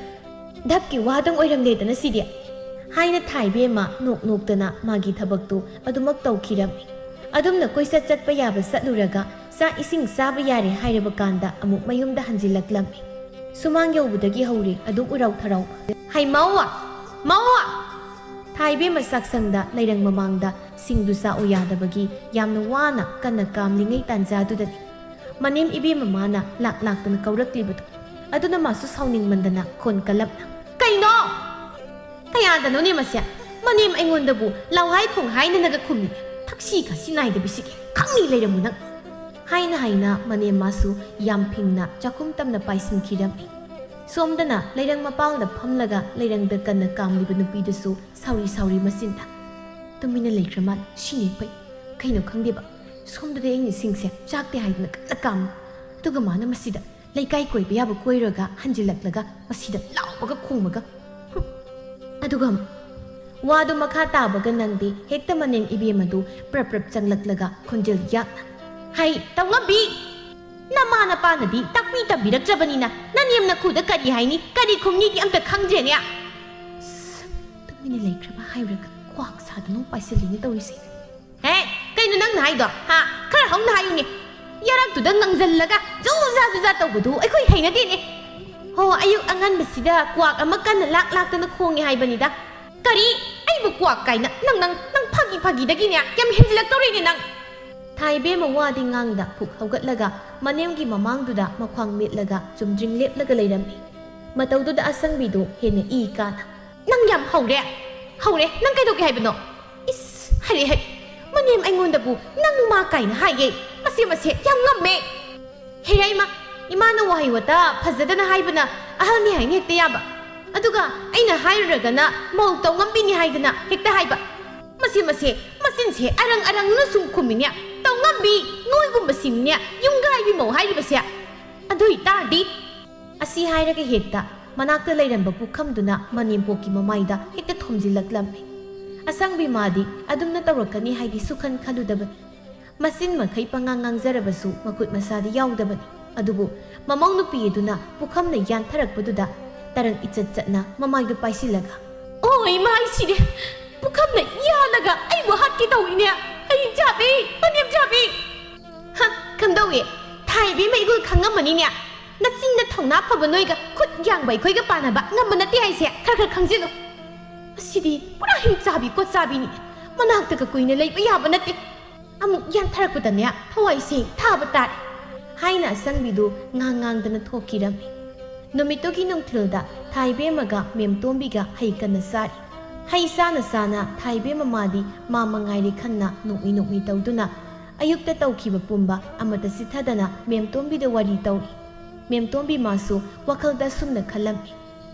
ꯙꯞꯀꯤ ꯋꯥꯗꯪ ꯑꯣꯏꯔꯝꯂꯦꯗꯅ ꯁꯤꯗꯤ ꯍꯥꯏꯅ ꯊꯥꯏꯕꯦꯝꯃ ꯅꯣꯛ ꯅꯣꯛꯇꯅ ꯃꯥꯒꯤ ꯊꯕꯛꯇꯨ ꯑꯗꯨꯃꯛ ꯇꯧꯈꯤꯔꯝꯃꯤ ꯑꯗꯨꯝꯅ ꯀꯣꯏꯆꯠ ꯆꯠꯄ ꯌꯥꯕ ꯆꯠꯂꯨꯔꯒ ꯆꯥꯛ ꯏꯁꯤꯡ ꯆꯥꯕ ꯌꯥꯔꯦ ꯍꯥꯏꯔꯕ ꯀꯥꯟꯗ ꯑꯃꯨꯛ ꯃꯌꯨꯝꯗ ꯍꯟꯖꯤꯜꯂꯛꯂꯝꯃꯤ ꯁꯨꯃꯥꯡ ꯌꯧꯕꯗꯒꯤ ꯍꯧꯔꯦ ꯑꯗꯨꯝ ꯎꯔꯥꯎ ꯊꯔꯥꯎꯕ ꯍꯩ ꯃꯧꯋꯥ ꯊꯥꯏꯕꯦꯝꯃ ꯆꯥꯛꯁꯪꯗ ꯂꯩꯔꯪ ꯃꯃꯥꯡꯗ ꯁꯤꯡꯗꯨ ꯆꯥꯛꯎ ꯌꯥꯗꯕꯒꯤ ꯌꯥꯝꯅ ꯋꯥꯅ ꯀꯟꯅ ꯀꯥꯝꯂꯤꯉꯩ ꯇꯥꯟꯖꯥꯗꯨꯗꯅꯤ ꯃꯅꯦꯝ ꯏꯕꯦꯝꯃ ꯃꯥꯅ ꯂꯥꯛꯇꯅ ꯀꯧꯔꯛꯂꯤꯕꯗꯨ ꯑꯗꯨꯅ ꯃꯥꯁꯨ ꯁꯥꯎꯅꯤꯡꯃꯟꯗꯅ ꯈꯣꯟ ꯀꯜꯂꯞꯅ ꯀꯩꯅꯣ ꯀꯌꯥꯗꯅꯣꯅꯦ ꯃꯁꯦ ꯃꯅꯦꯝ ꯑꯩꯉꯣꯟꯗꯕꯨ ꯂawhai ꯈꯣꯡ ꯍꯥꯏꯅꯅꯒ ꯈꯨꯝꯃꯤ ꯊꯛꯁꯤ ꯈꯥꯁꯤ ꯅꯥꯏꯗꯕꯤꯁꯤꯒꯤ ꯈꯪꯅꯤ ꯂꯩꯔꯝꯃꯨ ꯅꯪ ꯍꯥꯏꯅ ꯃꯅꯦꯝ ꯃꯥꯁꯨ ꯌꯥꯝ ꯐꯤꯡꯅ ꯆꯥꯛꯈꯨꯝ ꯇꯝꯅ ꯄꯥꯏꯁꯤꯟꯈꯤꯔꯝꯃꯤ ꯁꯣꯝꯗꯅ ꯂꯩꯔꯪ ꯃꯄꯥꯜꯗ ꯐꯝꯂꯒ ꯂꯩꯔꯪꯗ ꯀꯟꯅ ꯀꯥꯝꯂꯤꯕ ꯅꯨꯄꯤꯗꯨꯁꯨ ꯁꯥꯎꯔꯤ ꯃꯆꯤꯟꯗ ꯇꯨꯃꯤꯟꯅ ꯂꯩꯈ꯭ꯔ ꯃꯥꯜꯂꯦ ꯁꯤꯅꯦ ꯐꯩ ꯀꯩꯅꯣ ꯈꯪꯗꯦꯕ ꯁꯣꯝꯗꯗꯤ ꯑꯩꯅ ꯁꯤꯡꯁꯦ ꯆꯥꯛꯇꯦ ꯍꯥꯏꯗꯅ ꯀꯟꯅ ꯀꯥꯝꯃꯤ ꯑꯗꯨꯒ ꯃꯥꯅ ꯃꯁꯤꯗ ꯂꯩꯀꯥꯏ ꯀꯣꯏꯕ ꯌꯥꯕ ꯀꯣꯏꯔꯒ ꯍꯟꯖꯤꯜꯂꯛꯂꯒ ꯃꯁꯤꯗ ꯂꯥꯎꯕꯒ ꯈꯣꯡꯕꯒ ꯑꯗꯨꯒ ꯋꯥꯗꯨ ꯃꯈꯥ ꯇꯥꯕꯒ ꯅꯪꯗꯦ ꯍꯦꯛꯇ ꯃꯅꯦꯝ ꯏꯕꯦꯝꯃꯗꯨ ꯄ꯭ꯔꯞ ꯆꯪꯂꯛꯂꯒ ꯈꯣꯟꯖꯦꯜ ꯌꯥꯛꯅ ꯍꯩ ꯇꯧꯉꯝꯕꯤ ꯅꯃꯥ ꯅꯄꯥꯅꯗꯤ ꯇꯥꯛꯄꯤ ꯇꯝꯕꯤꯔꯛꯇ꯭ꯔꯕꯅꯤꯅ ꯅꯅꯦꯝ ꯅꯈꯨꯗ ꯀꯔꯤ ꯍꯥꯏꯅꯤ ꯀꯔꯤ ꯈꯨꯝꯅꯤꯗꯤ ꯑꯝꯇ ꯈꯪꯗ꯭ꯔꯦꯅꯦ ꯇꯨꯃꯤꯟꯅ ꯂꯩꯈ꯭ꯔꯕ ꯍꯥꯏꯔꯒ ꯀ꯭ꯋꯥꯛ ꯁꯥꯗꯅ ꯄꯥꯏꯁꯤꯜꯂꯤꯅꯦ ꯇꯧꯔꯤꯁꯦ ꯍꯦ ꯀꯩꯅꯣ ꯅꯪꯅ ꯍꯥꯏꯗꯣ ꯈꯔ ꯍꯧꯅ ꯍꯥꯏꯌꯨꯅꯦ ꯌꯥꯔꯛꯇꯨꯗ ꯉꯪꯖꯜꯂꯒ ꯖꯨꯖꯥ ꯇꯧꯕꯗꯨ ꯑꯩꯈꯣꯏ ꯍꯩꯅꯗꯦꯅꯦ ꯍꯣ ꯑꯌꯨꯛ ꯑꯉꯟꯕꯁꯤꯗ ꯀ꯭ꯋꯥꯛ ꯑꯃ ꯀꯟꯅ ꯂꯥꯛꯇꯅ ꯈꯣꯡꯉꯦ ꯍꯥꯏꯕꯅꯤꯗ ꯀꯔꯤ ꯑꯩꯕꯨ ꯀ꯭ꯋꯥꯛ ꯀꯥꯏꯅ ꯅꯪ ꯐꯥꯒꯤꯗꯒꯤꯅꯦ ꯌꯥꯝ ꯍꯦꯟꯖꯤꯜꯂꯛꯇꯧꯔꯤꯅꯦ ꯅꯪ ꯊꯥꯏꯕꯦꯝꯃ ꯋꯥꯗꯤ ꯉꯥꯡꯗ ꯄꯨꯛ ꯍꯧꯒꯠꯂꯒ ꯃꯅꯦꯝꯒꯤ ꯃꯃꯥꯡꯗꯨꯗ ꯃꯈ꯭ꯋꯥꯡ ꯃꯦꯠꯂꯒ ꯆꯨꯝꯗ꯭ꯔꯤꯡ ꯂꯦꯞꯂꯒ ꯂꯩꯔꯝꯃꯤ ꯃꯇꯧꯗꯨꯗ ꯑꯁꯪꯕꯤꯗꯨ ꯍꯦꯟꯅ ꯏ ꯀꯥꯅ ꯅꯪ ꯌꯥꯝ ꯍꯧꯔꯦ ꯅꯪ ꯀꯩꯗꯧꯒꯦ ꯍꯥꯏꯕꯅꯣ ꯏꯁ ꯍꯔꯦ ꯃꯅꯦꯝ ꯑꯩꯉꯣꯟꯗꯕꯨ ꯅꯪ ꯃꯥ ꯀꯥꯏꯅ ꯍꯥꯏꯒꯦ ꯃꯁꯦ ꯌꯥꯝ ꯉꯝꯃꯦ ꯍꯦꯔꯥ ꯏꯃꯥꯅ ꯋꯥꯍꯩ ꯋꯥꯇꯥ ꯐꯖꯗꯅ ꯍꯥꯏꯕꯅ ꯑꯍꯜꯅꯤ ꯍꯥꯏꯅ ꯍꯦꯛꯇ ꯌꯥꯕ ꯑꯗꯨꯒ ꯑꯩꯅ ꯍꯥꯏꯔꯨꯔꯒꯅ ꯃꯧ ꯇꯧꯉꯝꯕꯤꯅꯤ ꯍꯥꯏꯗꯅ ꯍꯦꯛꯇ ꯍꯥꯏꯕ ꯃꯆꯤꯟꯁꯦ ꯑꯔꯪꯅ ꯁꯨꯝ ꯈꯨꯝꯃꯤꯅꯦ ꯇꯧꯉꯝꯕꯤ ꯅꯣꯏꯒꯨꯝꯕꯁꯤꯡꯅꯦ ꯌꯨꯝꯒꯥꯏꯕꯤ ꯃꯧ ꯍꯥꯏꯔꯤꯕꯁꯦ ꯑꯗꯨꯏ ꯇꯥꯔꯗꯤ ꯑꯁꯤ ꯍꯥꯏꯔꯒ ꯍꯦꯛꯇ ꯃꯅꯥꯛꯇ ꯂꯩꯔꯝꯕ ꯄꯨꯈꯝꯗꯨꯅ ꯃꯅꯦꯝꯄꯣꯛꯀꯤ ꯃꯃꯥꯏꯗ ꯍꯦꯛꯇ ꯊꯣꯝꯖꯤꯜꯂꯛꯂꯝꯃꯤ ꯑꯁꯪꯕꯤ ꯃꯥꯗꯤ ꯑꯗꯨꯝꯅ ꯇꯧꯔꯛꯀꯅꯤ ꯍꯥꯏꯗꯤ ꯁꯨꯈꯟ ꯈꯜꯂꯨꯗꯕꯅꯤ ꯃꯆꯤꯟ ꯃꯈꯩ ꯄꯉꯥꯡ ꯉꯥꯡꯖꯔꯕꯁꯨ ꯃꯈꯨꯠ ꯃꯁꯥꯗꯤ ꯌꯥꯎꯗꯕꯅꯤ ꯑꯗꯨꯕꯨ ꯃꯃꯧ ꯅꯨꯄꯤ ꯑꯗꯨꯅ ꯄꯨꯈꯝꯅ ꯌꯥꯟꯊꯔꯛꯄꯗꯨꯗ ꯇꯔꯪ ꯏꯆꯠ ꯆꯠꯅ ꯃꯃꯥꯏꯗꯨ ꯄꯥꯏꯁꯤꯜꯂꯒ ꯑꯣ ꯏꯃꯥ ꯁꯤꯗꯤ ꯄꯨꯈꯝꯅ ꯌꯥꯜꯂꯒ ꯑꯩꯕꯨ ꯍꯥꯠꯀꯦ ꯇꯧꯏꯅꯦ ꯑꯩ ꯆꯥꯕꯤ ꯃꯅꯦꯝ ꯆꯥꯕꯤ ꯀꯝꯗꯧꯏ ꯊꯥꯏꯕꯦꯝꯃ ꯏꯒꯨꯜ ꯈꯪꯉꯝꯃꯅꯤꯅꯦ ꯅꯆꯤꯟꯅ ꯊꯧꯅꯥ ꯐꯕ ꯅꯣꯏꯒ ꯈꯨꯠ ꯌꯥꯡꯕ ꯑꯩꯈꯣꯏꯒ ꯄꯥꯟꯅꯕ ꯉꯝꯕ ꯅꯠꯇꯦ ꯍꯥꯏꯁꯦ ꯈꯔ ꯈꯪꯖꯤꯜꯂꯨ ꯑꯁꯤꯗꯤ ꯄꯨꯔꯥ ꯍꯤꯡꯆꯥꯕꯤ ꯀꯣꯠꯆꯥꯕꯤꯅꯤ ꯃꯅꯥꯛꯇꯒ ꯀꯨꯏꯅ ꯂꯩꯕ ꯌꯥꯕ ꯅꯠꯇꯦ ꯑꯃꯨꯛ ꯌꯥꯟꯊꯔꯛꯄꯗꯅꯦ ꯊꯋꯥꯏꯁꯦ ꯊꯥꯕ ꯇꯥꯔꯦ ꯍꯥꯏꯅ ꯑꯁꯪꯕꯤꯗꯨ ꯉꯥꯡꯗꯅ ꯊꯣꯛꯈꯤꯔꯝꯃꯤ ꯅꯨꯃꯤꯠꯇꯨꯒꯤ ꯅꯨꯡꯊꯤꯜꯗ ꯊꯥꯏꯕꯦꯝꯃꯒ ꯃꯦꯝꯇꯣꯝꯕꯤꯒ ꯍꯩ ꯀꯟꯅ ꯆꯥꯔꯤ ꯍꯩ ꯆꯥꯅ ꯊꯥꯏꯕꯦꯝꯃ ꯃꯥꯗꯤ ꯃꯥ ꯃꯉꯥꯏꯔꯦ ꯈꯟꯅ ꯅꯣꯛꯃꯤ ꯇꯧꯗꯨꯅ ꯑꯌꯨꯛꯇ ꯇꯧꯈꯤꯕ ꯄꯨꯝꯕ ꯑꯃꯠꯇ ꯆꯤꯊꯗꯅ ꯃꯦꯝꯇꯣꯝꯕꯤꯗ ꯋꯥꯔꯤ ꯇꯧꯔꯤ ꯃꯦꯝꯇꯣꯝꯕꯤ ꯃꯥꯁꯨ ꯋꯥꯈꯜꯗ ꯁꯨꯝꯅ ꯈꯜꯂꯝꯃꯤ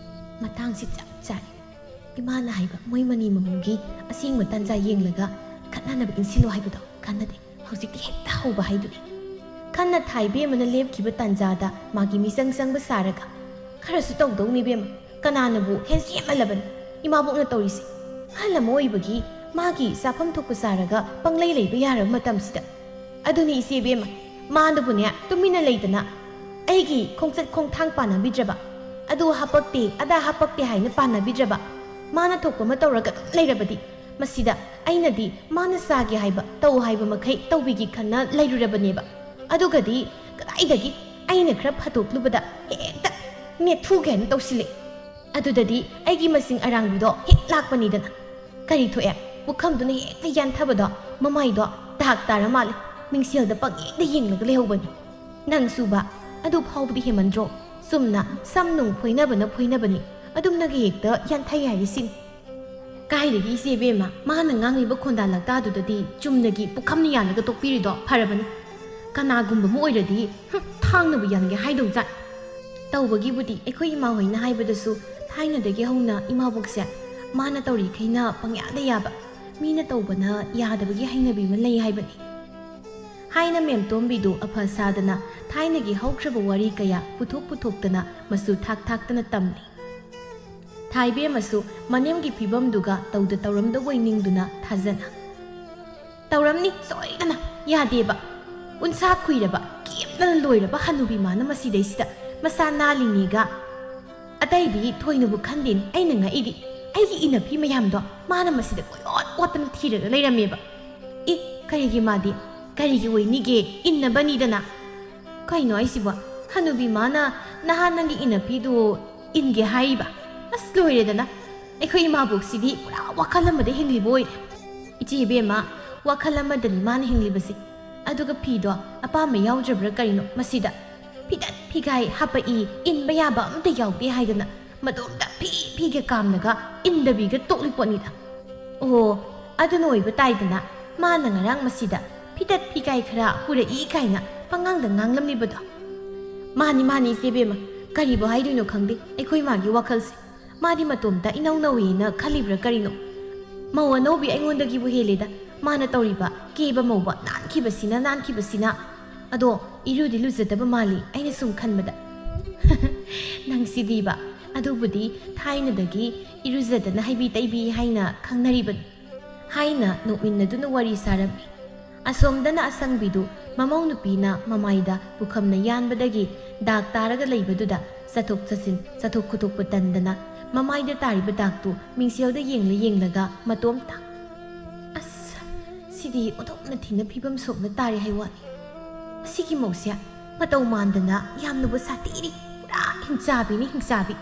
ꯃꯇꯥꯡꯁꯤ ꯆꯞ ꯆꯥꯔꯤ ꯏꯃꯥꯅ ꯍꯥꯏꯕ ꯃꯣꯏ ꯃꯅꯤ ꯃꯃꯧꯒꯤ ꯑꯁꯦꯡꯕ ꯇꯥꯟꯖꯥ ꯌꯦꯡꯂꯒ ꯈꯠꯅꯅꯕ ꯏꯟꯁꯤꯜꯂꯣ ꯍꯥꯏꯕꯗꯣ ꯀꯥꯟꯅꯗꯦ ꯍꯧꯖꯤꯛꯇꯤ ꯍꯦꯛꯇ ꯍꯧꯕ ꯍꯥꯏꯗꯨꯅꯤ ꯈꯟꯅ ꯊꯥꯏꯕꯦꯝꯃꯅ ꯂꯦꯞꯈꯤꯕ ꯇꯥꯟꯖꯥꯗ ꯃꯥꯒꯤ ꯃꯤꯆꯪ ꯆꯪꯕ ꯁꯥꯔꯒ ꯈꯔꯁꯨ ꯇꯧꯗꯧꯅꯤ ꯏꯕꯦꯝꯃ ꯀꯅꯥꯅꯕꯨ ꯍꯦꯟꯁꯤ ꯌꯥꯝꯍꯜꯂꯕꯅꯤ ꯏꯃꯥꯕꯣꯛꯅ ꯇꯧꯔꯤꯁꯦ ꯑꯍꯜ ꯑꯃ ꯑꯣꯏꯕꯒꯤ ꯃꯥꯒꯤ ꯆꯥꯐꯝ ꯊꯣꯛꯄ ꯆꯥꯔꯒ ꯄꯪꯂꯩ ꯂꯩꯕ ꯌꯥꯔꯕ ꯃꯇꯝꯁꯤꯗ ꯑꯗꯨꯅꯤ ꯏꯆꯦ ꯏꯕꯦꯝꯃ ꯃꯥꯅꯕꯨꯅꯦ ꯇꯨꯃꯤꯟꯅ ꯂꯩꯗꯅ ꯑꯩꯒꯤ ꯈꯣꯡꯆꯠ ꯈꯣꯡꯊꯥꯡ ꯄꯥꯟꯅꯕꯤꯗ꯭ꯔꯕ ꯑꯗꯨ ꯍꯥꯄꯛꯇꯦ ꯑꯗꯥ ꯍꯥꯄꯛꯇꯦ ꯍꯥꯏꯅ ꯄꯥꯟꯅꯕꯤꯗ꯭ꯔꯕ ꯃꯥꯅ ꯊꯣꯛꯄ ꯑꯃ ꯇꯧꯔꯒ ꯑꯗꯨꯝ ꯂꯩꯔꯕꯗꯤ ꯃꯁꯤꯗ ꯑꯩꯅꯗꯤ ꯃꯥꯅ ꯆꯥꯒꯦ ꯍꯥꯏꯕ ꯇꯧ ꯍꯥꯏꯕ ꯃꯈꯩ ꯇꯧꯕꯤꯒꯦ ꯈꯟꯅ ꯂꯩꯔꯨꯔꯕꯅꯦꯕ ꯑꯗꯨꯒꯗꯤ ꯀꯗꯥꯏꯗꯒꯤ ꯑꯩꯅ ꯈꯔ ꯐꯠꯇꯣꯛꯂꯨꯕꯗ ꯍꯦꯛꯇ ꯅꯦꯠꯊꯨꯒꯦ ꯍꯥꯏꯅ ꯇꯧꯁꯤꯜꯂꯦ ꯑꯗꯨꯗꯗꯤ ꯑꯩꯒꯤ ꯃꯁꯤꯡ ꯑꯔꯥꯡꯕꯤꯗꯣ ꯍꯦꯛ ꯂꯥꯛꯄꯅꯤꯗꯅ ꯀꯔꯤ ꯊꯣꯛꯑꯦ ꯄꯨꯈꯝꯗꯨꯅ ꯍꯦꯛꯇ ꯌꯥꯟꯊꯕꯗꯣ ꯃꯃꯥꯏꯗꯣ ꯗꯥꯛ ꯇꯥꯔ ꯃꯥꯜꯂꯦ ꯃꯤꯡꯁꯦꯜꯗ ꯄꯪꯌꯦꯡꯗ ꯌꯦꯡꯂꯒ ꯂꯩꯍꯧꯕꯅꯤ ꯅꯪꯁꯨꯕ ꯑꯗꯨ ꯐꯥꯎꯕꯗꯤ ꯍꯦꯃꯟꯗ꯭ꯔꯣ ꯆꯨꯝꯅ ꯁꯝ ꯅꯨꯡ ꯐꯣꯏꯅꯕꯅꯤ ꯑꯗꯨꯝꯅꯒ ꯍꯦꯛꯇ ꯌꯥꯟꯊꯩ ꯍꯥꯏꯔꯤꯁꯤꯅꯤ ꯀꯥꯏꯗꯒꯤ ꯏꯆꯦ ꯏꯕꯦꯝꯃ ꯃꯥꯅ ꯉꯥꯡꯂꯤꯕ ꯈꯣꯟꯗꯥ ꯂꯛꯇꯥꯗꯨꯗꯗꯤ ꯆꯨꯝꯅꯒꯤ ꯄꯨꯈꯝꯅ ꯌꯥꯜꯂꯒ ꯇꯣꯛꯄꯤꯔꯤꯗꯣ ꯐꯔꯕꯅꯤ ꯀꯅꯥꯒꯨꯝꯕ ꯑꯃ ꯑꯣꯏꯔꯗꯤ ꯊꯥꯡꯅꯕꯨ ꯌꯥꯟꯒꯦ ꯍꯥꯏꯗꯧꯖꯥꯠ ꯇꯧꯕꯒꯤꯕꯨꯗꯤ ꯑꯩꯈꯣꯏ ꯏꯃꯥ ꯍꯣꯏꯅ ꯍꯥꯏꯕꯗꯁꯨ ꯊꯥꯏꯅꯗꯒꯤ ꯍꯧꯅ ꯏꯃꯥꯕꯣꯛꯁꯦ ꯃꯥꯅ ꯇꯧꯔꯤꯈꯩꯅ ꯄꯪꯌꯥꯗ ꯌꯥꯕ ꯃꯤꯅ ꯇꯧꯕꯅ ꯌꯥꯗꯕꯒꯤ ꯍꯩꯅꯕꯤ ꯑꯃ ꯂꯩ ꯍꯥꯏꯕꯅꯤ ꯍꯥꯏꯅ ꯃꯦꯝꯇꯣꯝꯕꯤꯗꯨ ꯑꯐ ꯁꯥꯗꯅ ꯊꯥꯏꯅꯒꯤ ꯍꯧꯈ꯭ꯔꯕ ꯋꯥꯔꯤ ꯀꯌꯥ ꯄꯨꯊꯣꯛꯇꯅ ꯃꯁꯨ ꯊꯥꯛꯇꯅ ꯇꯝꯂꯤ ꯊꯥꯏꯕꯦꯝꯃꯁꯨ ꯃꯅꯦꯝꯒꯤ ꯐꯤꯕꯝꯗꯨꯒ ꯇꯧꯔꯝꯗꯧꯕꯣꯏ ꯅꯤꯡꯗꯨꯅ ꯊꯥꯖꯅ ꯇꯧꯔꯝꯅꯤ ꯁꯣꯏꯗꯅ ꯌꯥꯗꯦꯕ ꯎꯟꯁꯥ ꯈꯨꯏꯔꯕ ꯀꯦꯞꯇꯅ ꯂꯣꯏꯔꯕ ꯍꯅꯨꯕꯤ ꯃꯥꯅ ꯃꯁꯤꯗꯩꯁꯤꯗ ꯃꯁꯥ ꯅꯥꯜꯂꯤꯅꯤꯒ ꯑꯇꯩꯗꯤ ꯊꯣꯏꯅꯕꯨ ꯈꯟꯗꯦꯅꯤ ꯑꯩꯅ ꯉꯛꯏꯗꯤ ꯑꯩꯒꯤ ꯏꯅꯐꯤ ꯃꯌꯥꯝꯗꯣ ꯃꯥꯅ ꯃꯁꯤꯗ ꯑꯣꯠꯇꯅ ꯊꯤꯔꯒ ꯂꯩꯔꯝꯃꯦꯕ ꯀꯔꯤꯒꯤ ꯃꯥꯗꯤ ꯀꯔꯤꯒꯤ ꯑꯣꯏꯅꯤꯒꯦ ꯏꯟꯅꯕꯅꯤꯗꯅ ꯀꯩꯅꯣ ꯑꯩꯁꯤꯕꯣ ꯍꯅꯨꯕꯤ ꯃꯥꯅ ꯅꯍꯥꯟ ꯅꯪꯒꯤ ꯏꯅꯐꯤꯗꯨ ꯏꯟꯒꯦ ꯍꯥꯏꯕ ꯑꯁ ꯂꯣꯏꯔꯦꯗꯅ ꯑꯩꯈꯣꯏ ꯏꯃꯥꯕꯣꯛꯁꯤꯗꯤ ꯄꯨꯔꯥ ꯋꯥꯈꯜ ꯑꯃꯗ ꯍꯤꯡꯂꯤꯕ ꯑꯣꯏꯔꯦ ꯏꯆꯦ ꯏꯕꯦꯝꯃ ꯋꯥꯈꯜ ꯑꯃꯗꯅꯤ ꯃꯥꯅ ꯍꯤꯡꯂꯤꯕꯁꯦ ꯑꯗꯨꯒ ꯐꯤꯗꯣ ꯑꯄꯥꯝꯕ ꯌꯥꯎꯗ꯭ꯔꯕ꯭ꯔꯥ ꯀꯔꯤꯅꯣ ꯃꯁꯤꯗ ꯐꯤꯗꯠ ꯐꯤꯒꯥꯏ ꯍꯥꯞꯄꯛꯏ ꯏꯟꯕ ꯌꯥꯕ ꯑꯝꯇ ꯌꯥꯎꯗꯦ ꯍꯥꯏꯗꯅ ꯃꯗꯣꯝꯗ ꯐꯤꯒ ꯀꯥꯝꯂꯒ ꯏꯟꯗꯕꯤꯒ ꯇꯣꯛꯂꯤ ꯄꯣꯠꯅꯤꯗ ꯑꯣ ꯑꯗꯨꯅ ꯑꯣꯏꯕ ꯇꯥꯏꯗꯅ ꯃꯥꯅ ꯉꯔꯥꯡ ꯃꯁꯤꯗ ꯐꯤꯗꯠ ꯐꯤꯒꯥꯏ ꯈꯔ ꯄꯨꯔꯛꯏ ꯀꯥꯏꯅ ꯄꯉꯥꯡꯗ ꯉꯥꯡꯂꯝꯂꯤꯕꯗꯣ ꯃꯥꯅꯤ ꯏꯆꯦ ꯏꯕꯦꯝꯃ ꯀꯔꯤꯕꯨ ꯍꯥꯏꯗꯣꯏꯅꯣ ꯈꯪꯗꯦ ꯑꯩꯈꯣꯏ ꯃꯥꯒꯤ ꯋꯥꯈꯜꯁꯦ ꯃꯥꯗꯤ ꯃꯇꯣꯝꯇ ꯏꯅꯧ ꯅꯧꯋꯦꯅ ꯈꯜꯂꯤꯕ꯭ꯔꯥ ꯀꯔꯤꯅꯣ ꯃꯧ ꯑꯅꯧꯕꯤ ꯑꯩꯉꯣꯟꯗꯒꯤꯕꯨ ꯍꯦꯜꯂꯦꯗ ꯃꯥꯅ ꯇꯧꯔꯤꯕ ꯀꯦꯕ ꯃꯧꯕ ꯅꯥꯟꯈꯤꯕꯁꯤꯅ ꯑꯗꯣ ꯏꯔꯨꯗꯤ ꯂꯨꯖꯗꯕ ꯃꯥꯜꯂꯤ ꯑꯩꯅ ꯁꯨꯝ ꯈꯟꯕꯗ ꯅꯪꯁꯤꯗꯤꯕ ꯑꯗꯨꯕꯨꯗꯤ ꯊꯥꯏꯅꯗꯒꯤ ꯏꯔꯨꯖꯗꯅ ꯍꯩꯕꯤ ꯇꯩꯕꯤ ꯍꯥꯏꯅ ꯈꯪꯅꯔꯤꯕꯅꯤ ꯍꯥꯏꯅ ꯅꯣꯛꯃꯤꯟꯅꯗꯨꯅ ꯋꯥꯔꯤ ꯁꯥꯔꯝꯃꯤ ꯑꯁꯣꯝꯗꯅ ꯑꯁꯪꯕꯤꯗꯨ ꯃꯃꯧ ꯅꯨꯄꯤꯅ ꯃꯃꯥꯏꯗ ꯄꯨꯈꯝꯅ ꯌꯥꯟꯕꯗꯒꯤ ꯗꯥꯛ ꯇꯥꯔꯒ ꯂꯩꯕꯗꯨꯗ ꯆꯠꯊꯣꯛ ꯆꯠꯁꯤꯟ ꯆꯠꯊꯣꯛ ꯈꯨꯇꯣꯛꯄ ꯇꯟꯗꯅ ꯃꯃꯥꯏꯗ ꯇꯥꯔꯤꯕ ꯗꯥꯛꯇꯨ ꯃꯤꯡꯁꯦꯜꯗ ꯌꯦꯡꯂꯒ ꯃꯇꯣꯝꯇ ꯑꯁ ꯁꯤꯗꯤ ꯑꯣꯟꯊꯣꯛꯅ ꯊꯤꯅ ꯐꯤꯕꯝ ꯁꯣꯛꯅ ꯇꯥꯔꯦ ꯍꯥꯏ ꯋꯥꯅꯤ ꯑꯁꯤꯒꯤ ꯃꯧꯁꯦ ꯃꯇꯧ ꯃꯥꯟꯗꯅ ꯌꯥꯝꯅꯕꯨ ꯁꯥꯊꯤꯔꯤ ꯄꯨꯔꯥ ꯍꯤꯡꯆꯥꯕꯤ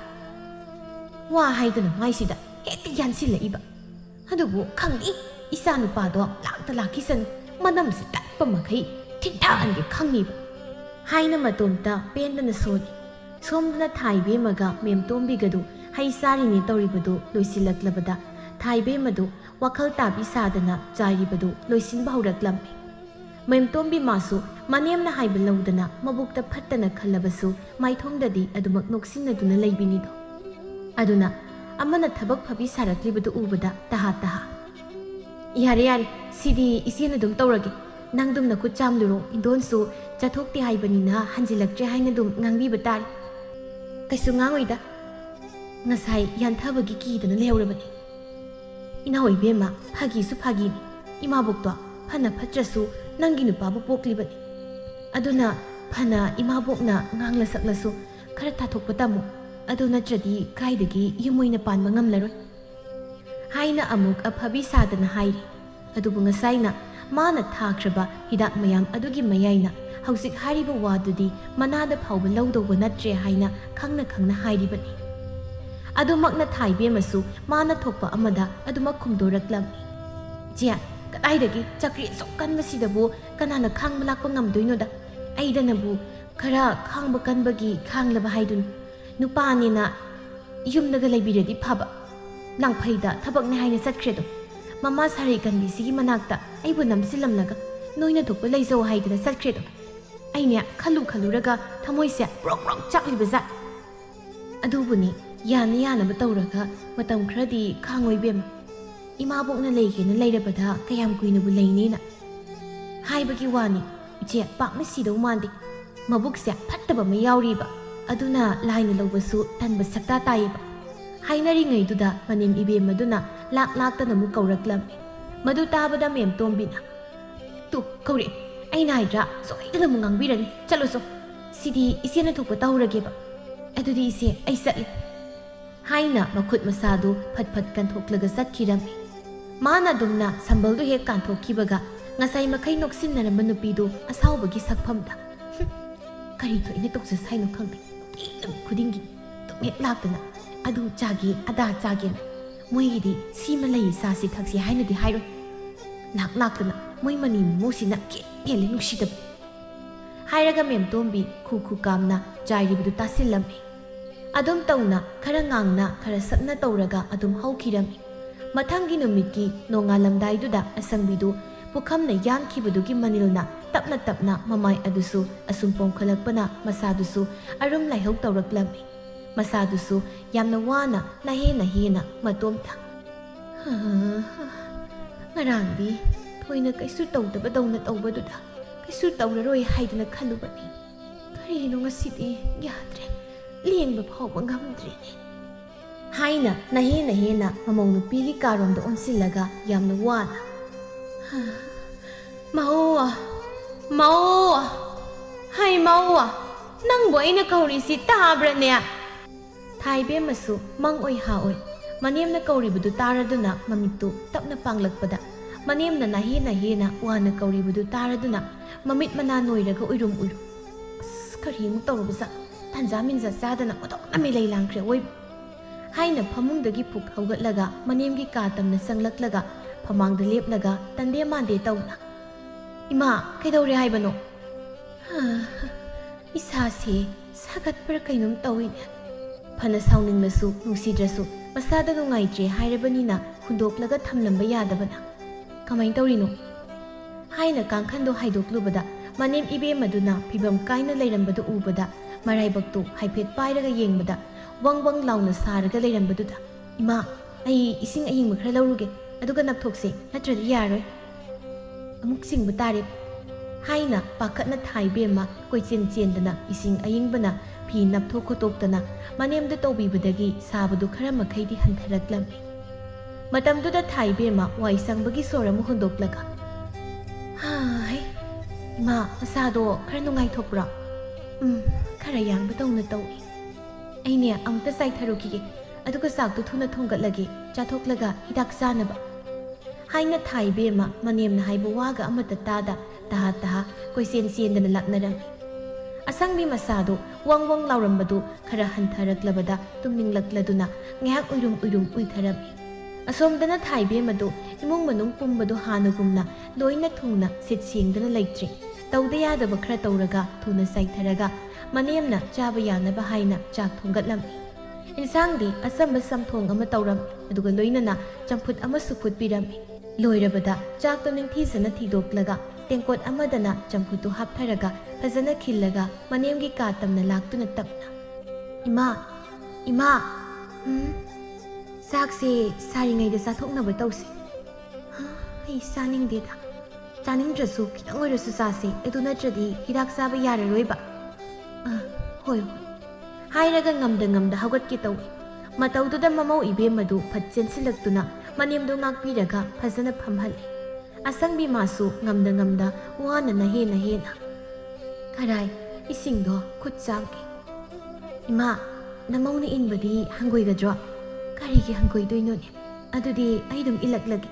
ꯋꯥ ꯍꯥꯏꯗꯅ ꯃꯥꯏꯁꯤꯗ ꯍꯦꯛꯇ ꯌꯥꯟꯁꯤꯜꯂꯛꯏꯕ ꯑꯗꯨꯕꯨ ꯈꯪꯏ ꯏꯆꯥ ꯅꯨꯄꯥꯗꯣ ꯂꯥꯛꯈꯤꯁꯅꯨ ꯃꯅꯝꯁꯤ ꯇꯠꯄ ꯃꯈꯩ ꯊꯤꯟꯊꯍꯟꯒꯦ ꯈꯪꯉꯤꯕ ꯍꯥꯏꯅ ꯃꯇꯣꯝꯇ ꯄꯦꯟꯗꯅ ꯁꯣꯜꯂꯤ ꯁꯣꯝꯗꯅ ꯊꯥꯏꯕꯦꯝꯃꯒ ꯃꯦꯝꯇꯣꯝꯕꯤꯒꯗꯨ ꯍꯩ ꯆꯥꯔꯤꯅꯦ ꯇꯧꯔꯤꯕꯗꯨ ꯂꯣꯏꯁꯤꯜꯂꯛꯂꯕꯗ ꯊꯥꯏꯕꯦꯝꯃꯗꯨ ꯋꯥꯈꯜ ꯇꯥꯕꯤ ꯁꯥꯗꯅ ꯆꯥꯏꯔꯤꯕꯗꯨ ꯂꯣꯏꯁꯤꯟꯕ ꯍꯧꯔꯛꯂꯝꯃꯤ ꯃꯦꯝꯇꯣꯝꯕꯤ ꯃꯥꯁꯨ ꯃꯅꯦꯝꯅ ꯍꯥꯏꯕ ꯂꯧꯗꯅ ꯃꯕꯨꯛꯇ ꯐꯠꯇꯅ ꯈꯜꯂꯕꯁꯨ ꯃꯥꯏꯊꯣꯡꯗꯗꯤ ꯑꯗꯨꯃꯛ ꯅꯣꯛꯁꯤꯟꯅꯗꯨꯅ ꯂꯩꯕꯤꯅꯤꯗꯣ ꯑꯗꯨꯅ ꯑꯃꯅ ꯊꯕꯛ ꯐꯕꯤ ꯁꯥꯔꯛꯂꯤꯕꯗꯨ ꯎꯕꯗ ꯇꯍꯥ ꯌꯥꯔꯦ ꯁꯤꯗꯤ ꯏꯆꯦꯅ ꯑꯗꯨꯝ ꯇꯧꯔꯒꯦ ꯅꯪꯗꯨꯝ ꯅꯈꯨꯠ ꯆꯥꯝꯂꯨꯔꯣ ꯏꯟꯗꯣꯟꯁꯨ ꯆꯠꯊꯣꯛꯇꯦ ꯍꯥꯏꯕꯅꯤꯅ ꯍꯟꯖꯤꯜꯂꯛꯇ꯭ꯔꯦ ꯍꯥꯏꯅ ꯑꯗꯨꯝ ꯉꯥꯡꯕꯤꯕ ꯇꯥꯔꯦ ꯀꯩꯁꯨ ꯉꯥꯡꯉꯣꯏꯗ ꯉꯁꯥꯏ ꯌꯥꯟꯊꯕꯒꯤ ꯀꯤꯗꯅ ꯂꯩꯍꯧꯔꯕꯅꯤ ꯏꯅꯥꯎ ꯏꯕꯦꯝꯃ ꯐꯥꯒꯤꯁꯨ ꯐꯥꯒꯤꯅꯤ ꯏꯃꯥꯕꯣꯛꯇꯣ ꯐꯅ ꯐꯠꯇ꯭ꯔꯁꯨ ꯅꯪꯒꯤ ꯅꯨꯄꯥꯕꯨ ꯄꯣꯛꯂꯤꯕꯅꯤ ꯑꯗꯨꯅ ꯐꯅ ꯏꯃꯥꯕꯣꯛꯅ ꯉꯥꯡꯂ ꯁꯛꯂꯁꯨ ꯈꯔ ꯇꯥꯊꯣꯛꯄ ꯇꯝꯃꯨ ꯑꯗꯨ ꯅꯠꯇ꯭ꯔꯗꯤ ꯀꯥꯏꯗꯒꯤ ꯌꯨꯝ ꯑꯣꯏꯅ ꯄꯥꯟꯕ ꯉꯝꯂꯔꯣꯏ ꯍꯥꯏꯅ ꯑꯃꯨꯛ ꯑꯐꯕꯤ ꯁꯥꯗꯅ ꯍꯥꯏꯔꯤ ꯑꯗꯨꯕꯨ ꯉꯁꯥꯏꯅ ꯃꯥꯅ ꯊꯥꯈ꯭ꯔꯕ ꯍꯤꯗꯥꯛ ꯃꯌꯥꯝ ꯑꯗꯨꯒꯤ ꯃꯌꯥꯏꯅ ꯍꯧꯖꯤꯛ ꯍꯥꯏꯔꯤꯕ ꯋꯥꯗꯨꯗꯤ ꯃꯅꯥꯗ ꯐꯥꯎꯕ ꯂꯧꯗꯧꯕ ꯅꯠꯇ꯭ꯔꯦ ꯍꯥꯏꯅ ꯈꯪꯅ ꯍꯥꯏꯔꯤꯕꯅꯤ ꯑꯗꯨꯃꯛꯅ ꯊꯥꯏꯕꯦꯝꯃꯁꯨ ꯃꯥꯅ ꯊꯣꯛꯄ ꯑꯃꯗ ꯑꯗꯨꯃꯛ ꯈꯨꯝꯗꯣꯔꯛꯂꯝꯃꯤ ꯏꯆꯦ ꯀꯗꯥꯏꯗꯒꯤ ꯆꯀ꯭ꯔꯤ ꯑꯁꯨꯛ ꯀꯟꯕꯁꯤꯗꯕꯨ ꯀꯅꯥꯅ ꯈꯥꯡꯕ ꯂꯥꯛꯄ ꯉꯝꯗꯣꯏꯅꯣꯗ ꯑꯩꯗꯅꯕꯨ ꯈꯔ ꯈꯥꯡꯕ ꯀꯟꯕꯒꯤ ꯈꯥꯡꯂꯕ ꯍꯥꯏꯗꯨꯅꯤ ꯅꯨꯄꯥꯅꯤꯅ ꯌꯨꯝꯗꯒ ꯂꯩꯕꯤꯔꯗꯤ ꯐꯕ ꯂꯥꯡꯐꯩꯗ ꯊꯕꯛꯅꯦ ꯍꯥꯏꯅ ꯆꯠꯈ꯭ꯔꯦꯗꯣ ꯃꯃꯥ ꯁꯥꯔꯩ ꯀꯟꯕꯤꯁꯤꯒꯤ ꯃꯅꯥꯛꯇ ꯑꯩꯕꯨ ꯅꯝꯁꯤꯜꯂꯝꯂꯒ ꯅꯣꯏꯅ ꯊꯣꯛꯄ ꯂꯩꯖꯧ ꯍꯥꯏꯗꯅ ꯆꯠꯈ꯭ꯔꯦꯗꯣ ꯑꯩꯅꯦ ꯈꯜꯂꯨꯔꯒ ꯊꯃꯣꯏꯁꯦ ꯄ꯭ꯔꯣꯛ ꯆꯥꯛꯂꯤꯕ ꯖꯥꯠ ꯑꯗꯨꯕꯨꯅꯤ ꯌꯥꯅꯕ ꯇꯧꯔꯒ ꯃꯇꯝ ꯈꯔꯗꯤ ꯈꯥꯡꯉꯣꯏꯕꯦꯝꯃ ꯏꯃꯥꯕꯣꯛꯅ ꯂꯩꯒꯦꯅ ꯂꯩꯔꯕꯗ ꯀꯌꯥꯝ ꯀꯨꯏꯅꯕꯨ ꯂꯩꯅꯦꯅ ꯍꯥꯏꯕꯒꯤ ꯋꯥꯅꯤ ꯏꯆꯦ ꯄꯥꯛꯅ ꯁꯤꯗꯧ ꯃꯥꯟꯗꯦ ꯃꯕꯨꯛꯁꯦ ꯐꯠꯇꯕ ꯑꯃ ꯌꯥꯎꯔꯤꯕ ꯑꯗꯨꯅ ꯂꯥꯏꯅ ꯂꯧꯕꯁꯨ ꯇꯟꯕ ꯁꯛꯇꯥ ꯇꯥꯏꯌꯦꯕ ꯍꯥꯏꯅꯔꯤꯉꯩꯗꯨꯗ ꯃꯅꯦꯝ ꯏꯕꯦꯝꯃꯗꯨꯅ ꯂꯥꯛꯇꯅ ꯑꯃꯨꯛ ꯀꯧꯔꯛꯂꯝꯃꯤ ꯃꯗꯨ ꯇꯥꯕꯗ ꯃꯦꯝꯇꯣꯝꯕꯤꯅ ꯇꯨ ꯀꯧꯔꯛꯑꯦ ꯑꯩꯅ ꯍꯥꯏꯗ꯭ꯔꯥ ꯁꯣꯏꯗꯅ ꯑꯃꯨꯛ ꯉꯥꯡꯕꯤꯔꯅꯤ ꯆꯠꯂꯣ ꯁꯤꯗꯤ ꯏꯆꯦꯅ ꯊꯣꯛꯄ ꯇꯧꯔꯒꯦꯕ ꯑꯗꯨꯗꯤ ꯏꯆꯦ ꯑꯩ ꯆꯠꯂꯤ ꯍꯥꯏꯅ ꯃꯈꯨꯠ ꯃꯁꯥꯗꯨ ꯐꯠ ꯀꯟꯊꯣꯛꯂꯒ ꯆꯠꯈꯤꯔꯝꯃꯤ ꯃꯥꯅ ꯑꯗꯨꯝꯅ ꯁꯝꯕꯜꯗꯨ ꯍꯦꯛ ꯀꯥꯟꯊꯣꯛꯈꯤꯕꯒ ꯉꯁꯥꯏ ꯃꯈꯩ ꯅꯣꯛꯁꯤꯟꯅꯔꯝꯕ ꯅꯨꯄꯤꯗꯨ ꯑꯁꯥꯎꯕꯒꯤ ꯁꯛꯐꯝꯗ ꯀꯔꯤ ꯊꯣꯛꯏꯅ ꯇꯧꯖꯁ ꯍꯥꯏꯅꯣ ꯈꯪꯗꯦ ꯅꯨꯃꯤꯠ ꯈꯨꯗꯤꯡꯒꯤ ꯑꯗꯨꯝ ꯍꯦꯛ ꯂꯥꯛꯇꯅ ꯑꯗꯨ ꯆꯥꯒꯦ ꯑꯗꯥ ꯆꯥꯒꯦꯅ ꯃꯣꯏꯒꯤꯗꯤ ꯁꯤꯃ ꯂꯩ ꯆꯥꯁꯤ ꯊꯛꯁꯤ ꯍꯥꯏꯅꯗꯤ ꯍꯥꯏꯔꯣꯏ ꯂꯥꯛꯇꯅ ꯃꯣꯏ ꯃꯅꯤ ꯃꯃꯧꯁꯤꯅ ꯀꯦꯜꯂꯦ ꯅꯨꯡꯁꯤꯗꯕ ꯍꯥꯏꯔꯒ ꯃꯦꯝꯇꯣꯝꯕꯤ ꯈꯨ ꯀꯥꯝꯅ ꯆꯥꯏꯔꯤꯕꯗꯨ ꯇꯥꯁꯤꯜꯂꯝꯃꯤ ꯑꯗꯨꯝ ꯇꯧꯅ ꯈꯔ ꯉꯥꯡꯅ ꯈꯔ ꯁꯛꯅ ꯇꯧꯔꯒ ꯑꯗꯨꯝ ꯍꯧꯈꯤꯔꯝꯃꯤ ꯃꯊꯪꯒꯤ ꯅꯨꯃꯤꯠꯀꯤ ꯅꯣꯡꯉꯥꯜꯂꯝꯗꯥꯏꯗꯨꯗ ꯑꯁꯪꯕꯤꯗꯨ ꯄꯨꯈꯝꯅ ꯌꯥꯟꯈꯤꯕꯗꯨꯒꯤ ꯃꯅꯤꯜꯅ ꯇꯞꯅ ꯇꯞꯅ ꯃꯃꯥꯏ ꯑꯗꯨꯁꯨ ꯑꯁꯨꯝ ꯄꯣꯝꯈꯠꯂꯛꯄꯅ ꯃꯁꯥꯗꯨꯁꯨ ꯑꯔꯨꯝ ꯂꯥꯏꯍꯧ ꯇꯧꯔꯛꯂꯝꯃꯤ꯫ ꯃꯁꯥꯗꯨꯁꯨ ꯌꯥꯝꯅ ꯋꯥꯅ ꯅꯍꯦ ꯃꯇꯣꯝꯇ ꯉꯔꯥꯡꯗꯤ ꯊꯣꯏꯅ ꯀꯩꯁꯨ ꯇꯧꯗꯕꯗꯧꯅ ꯇꯧꯕꯗꯨꯗ ꯀꯩꯁꯨ ꯇꯧꯔꯔꯣꯏ ꯍꯥꯏꯗꯅ ꯈꯜꯂꯨꯕꯅꯤ꯫ ꯀꯔꯤꯅꯣ ꯉꯁꯤꯗꯤ ꯌꯥꯗ꯭ꯔꯦ, ꯂꯦꯡꯕ ꯐꯥꯎꯕ ꯉꯝꯗ꯭ꯔꯦꯅꯦ ꯍꯥꯏꯅ ꯅꯍꯦꯅ ꯃꯃꯧ ꯅꯨꯄꯤꯒꯤ ꯀꯥꯔꯣꯝꯗ ꯑꯣꯟꯁꯤꯜꯂꯒ ꯌꯥꯝꯅ ꯋꯥꯅ ꯃꯧ ꯃꯧ ꯍꯩ ꯃꯧ, ꯅꯪꯕꯨ ꯑꯩꯅ ꯀꯧꯔꯤꯁꯤ ꯇꯥꯕ꯭ꯔꯅꯦ? ꯊꯥꯏꯕꯦꯝꯃꯁꯨ ꯃꯪ ꯑꯣꯏ ꯍꯥ ꯑꯣꯏ ꯃꯅꯦꯝꯅ ꯀꯧꯔꯤꯕꯗꯨ ꯇꯥꯔꯗꯨꯅ ꯃꯃꯤꯠꯇꯨ ꯇꯞꯅ ꯄꯥꯡꯂꯛꯄꯗ ꯃꯅꯦꯝꯅ ꯅꯍꯦꯅ ꯋꯥꯅ ꯀꯧꯔꯤꯕꯗꯨ ꯇꯥꯔꯗꯨꯅ ꯃꯃꯤꯠ ꯃꯅꯥ ꯅꯣꯏꯔꯒ ꯎꯏꯔꯨꯝ ꯀꯔꯤꯃꯨꯛ ꯇꯧꯔꯕꯖꯥꯠ, ꯇꯟꯖꯥ ꯃꯤꯟꯖꯥ ꯆꯥꯗꯅ ꯑꯣꯟꯊꯣꯛꯅ ꯃꯤꯂꯩ ꯂꯥꯡꯈ꯭ꯔꯦ ꯑꯣꯏꯕ ꯍꯥꯏꯅ ꯐꯃꯨꯡꯗꯒꯤ ꯄꯨꯛ ꯍꯧꯒꯠꯂꯒ ꯃꯅꯦꯝꯒꯤ ꯀꯥ ꯇꯝꯅ ꯆꯪꯂꯛꯂꯒ ꯐꯃꯥꯡꯗ ꯂꯦꯞꯂꯒ ꯇꯟꯗꯦ ꯃꯥꯟꯗꯦ ꯇꯧꯅ ꯏꯃꯥ ꯀꯩꯗꯧꯔꯦ ꯍꯥꯏꯕꯅꯣ? ꯏꯁꯥꯁꯦ ꯁꯥꯒꯠꯄ꯭ꯔꯥ ꯀꯩꯅꯣꯝ ꯇꯧꯏꯅꯦ꯫ ꯐꯅ ꯁꯥꯎꯅꯤꯡꯂꯁꯨ ꯅꯨꯡꯁꯤꯗ꯭ꯔꯁꯨ ꯃꯁꯥꯗ ꯅꯨꯡꯉꯥꯏꯇ꯭ꯔꯦ ꯍꯥꯏꯔꯕꯅꯤꯅ ꯍꯨꯟꯗꯣꯛꯂꯒ ꯊꯝꯂꯝꯕ ꯌꯥꯗꯕꯅ ꯀꯃꯥꯏꯅ ꯇꯧꯔꯤꯅꯣ ꯍꯥꯏꯅ ꯀꯥꯡꯈꯟꯗꯣ ꯍꯥꯏꯗꯣꯛꯂꯨꯕꯗ ꯃꯅꯦꯝ ꯏꯕꯦꯝꯃꯗꯨꯅ ꯐꯤꯕꯝ ꯀꯥꯏꯅ ꯂꯩꯔꯝꯕꯗꯨ ꯎꯕꯗ ꯃꯔꯥꯏꯕꯛꯇꯨ ꯍꯥꯏꯐꯦꯠ ꯄꯥꯏꯔꯒ ꯌꯦꯡꯕꯗ ꯋꯪ ꯋꯪ ꯂꯥꯎꯅ ꯁꯥꯔꯒ ꯂꯩꯔꯝꯕꯗꯨꯗ ꯏꯃꯥ ꯑꯩ ꯏꯁꯤꯡ ꯑꯏꯪꯕ ꯈꯔ ꯂꯧꯔꯨꯒꯦ, ꯑꯗꯨꯒ ꯅꯞꯊꯣꯛꯁꯦ, ꯅꯠꯇ꯭ꯔꯗꯤ ꯌꯥꯔꯣꯏ, ꯑꯃꯨꯛ ꯆꯤꯡꯕ ꯇꯥꯔꯦ ꯍꯥꯏꯅ ꯄꯥꯈꯠꯅ ꯊꯥꯏꯕꯦꯝꯃ ꯀꯣꯏꯆꯦꯟ ꯆꯦꯟꯗꯅ ꯏꯁꯤꯡ ꯑꯏꯪꯕꯅ ꯐꯤ ꯅꯞꯊꯣꯛ ꯈꯣꯠꯇꯣꯛꯇꯅ ꯃꯅꯦꯝꯗ ꯇꯧꯕꯤꯕꯗꯒꯤ ꯁꯥꯕꯗꯨ ꯈꯔ ꯃꯈꯩꯗꯤ ꯍꯟꯊꯔꯛꯂꯝꯃꯤ꯫ ꯃꯇꯝꯗꯨꯗ ꯊꯥꯏꯕꯦꯝꯃ ꯋꯥꯏ ꯁꯪꯕꯒꯤ ꯁꯣꯔ ꯑꯃ ꯍꯣꯟꯗꯣꯛꯂꯒ ꯏꯃꯥ ꯅꯁꯥꯗꯣ ꯈꯔ ꯅꯨꯡꯉꯥꯏꯊꯣꯛꯄ꯭ꯔꯣ? ꯈꯔ ꯌꯥꯡꯕꯗꯧꯅ ꯇꯧꯏ꯫ ꯑꯩꯅꯦ ꯑꯃꯨꯛꯇ ꯆꯥꯏꯊꯔꯨꯈꯤꯒꯦ, ꯑꯗꯨꯒ ꯆꯥꯛꯇꯨ ꯊꯨꯅ ꯊꯣꯡꯒꯠꯂꯒꯦ, ꯆꯥꯊꯣꯛꯂꯒ ꯍꯤꯗꯥꯛ ꯆꯥꯅꯕ ꯍꯥꯏꯅ ꯊꯥꯏꯕꯦꯝꯃ ꯃꯅꯦꯝꯅ ꯍꯥꯏꯕ ꯋꯥꯒ ꯑꯃꯠꯇ ꯇꯥꯗ ꯇꯍꯥ ꯀꯣꯏꯆꯦꯟ ꯆꯦꯟꯗꯅ ꯂꯥꯛꯅꯔꯝꯃꯤ꯫ ꯑꯁꯪꯕꯤ ꯃꯁꯥꯗꯨ ꯋꯪ ꯋꯪ ꯂꯥꯎꯔꯝꯕꯗꯨ ꯈꯔ ꯍꯟꯊꯔꯛꯂꯕꯗ ꯇꯨꯝꯅꯤꯡꯂꯛꯂꯗꯨꯅ ꯉꯥꯏꯍꯥꯛ ꯎꯏꯔꯨꯝ ꯎꯏꯊꯔꯝꯃꯤ꯫ ꯑꯁꯣꯝꯗꯅ ꯊꯥꯏꯕꯦꯝꯃꯗꯨ ꯏꯃꯨꯡ ꯃꯅꯨꯡ ꯄꯨꯝꯕꯗꯨ ꯍꯥꯟꯅꯒꯨꯝꯅ ꯂꯣꯏꯅ ꯊꯨꯡꯅ ꯁꯤꯠ ꯁꯦꯡꯗꯅ ꯂꯩꯇ꯭ꯔꯤ꯫ ꯇꯧꯗ ꯌꯥꯗꯕ ꯈꯔ ꯇꯧꯔꯒ ꯊꯨꯅ ꯆꯥꯏꯊꯔꯒ ꯃꯅꯦꯝꯅ ꯆꯥꯕ ꯌꯥꯅꯕ ꯍꯥꯏꯅ ꯆꯥꯛ ꯊꯣꯡꯒꯠꯂꯝꯃꯤ꯫ ꯏꯟꯁꯥꯡꯗꯤ ꯑꯆꯝꯕ ꯆꯝꯊꯣꯡ ꯑꯃ ꯇꯧꯔꯝꯃꯤ, ꯑꯗꯨꯒ ꯂꯣꯏꯅꯅ ꯆꯝꯐꯨꯠ ꯑꯃꯁꯨ ꯐꯨꯠꯄꯤꯔꯝꯃꯤ꯫ ꯂꯣꯏꯔꯕꯗ ꯆꯥꯛꯇꯣ ꯅꯤꯡꯊꯤꯖꯅ ꯊꯤꯗꯣꯛꯂꯒ ꯇꯦꯡꯀꯣꯠ ꯑꯃꯗꯅ ꯆꯝꯐꯨꯠꯇꯨ ꯍꯥꯞꯊꯔꯒ ꯐꯖꯅ ꯈꯤꯜꯂꯒ मनेमगी का तमना लाक्तुना तपना इमा इमा सागसे सारिङैदा चाथोक्नब तौसे अई चानिङदेदा चानिङद्रसु खितंग ओइरसु चासे एदु नत्रदि हिदाक चाबा याररोइबा होय हाइरगा ngamda हौगतके तौ मतौदुदा ममौ इबेमदु फच्चेनसिलक्तुना मनेमदु ngakpiraga फजना फमहले असंगबी मासु ngamda वाना नहेना खराय इसिंगदो खुद चांगे इमा नमौनी इनबदी हंगोइगद्रो करिगी हंगोइदोइनोने अदुदि अइदुम इलक्लगे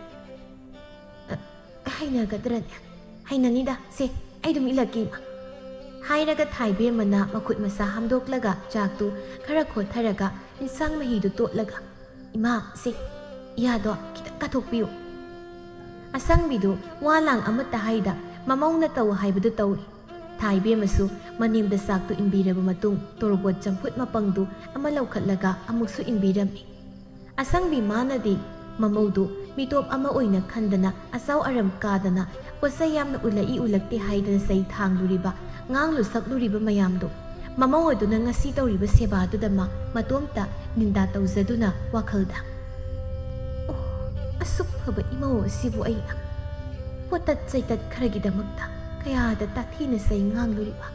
हाइनगद्रने हाइननिदा से अइदुम इलक्के हाइरगा थाइबेमना मखुद मसा हमदोक्लगा चाकतु खरा खोथरगा इंसांग महीदु तोटलगा इमा से यादो खितंग काथोकपियो असंगबिदु वालांग अमता हाइदा ममौना तौ हाइबदु तौरी थाइबेमसु मनेमदा चाकतु इनबिरबा मतुंग तोरबोट चंफुट मपंगदु अमा लौखटलगा अमुकसु इनबिरमि असंगबि मानदि ममौदु मिटोप अमा ओइना खंदना असाव अरम कादना पोसा यामना उलई उलक्ते हाइदना सै थांगलुरिबा ngang sakluriba mayamdo mamaw aduna ngasi tawriba sebaduna matomta ninda tawjaduna wakhalda asuk phaba imaw sibu aina potat chaitat kharagidamakta kayada tathina sai ngangluriba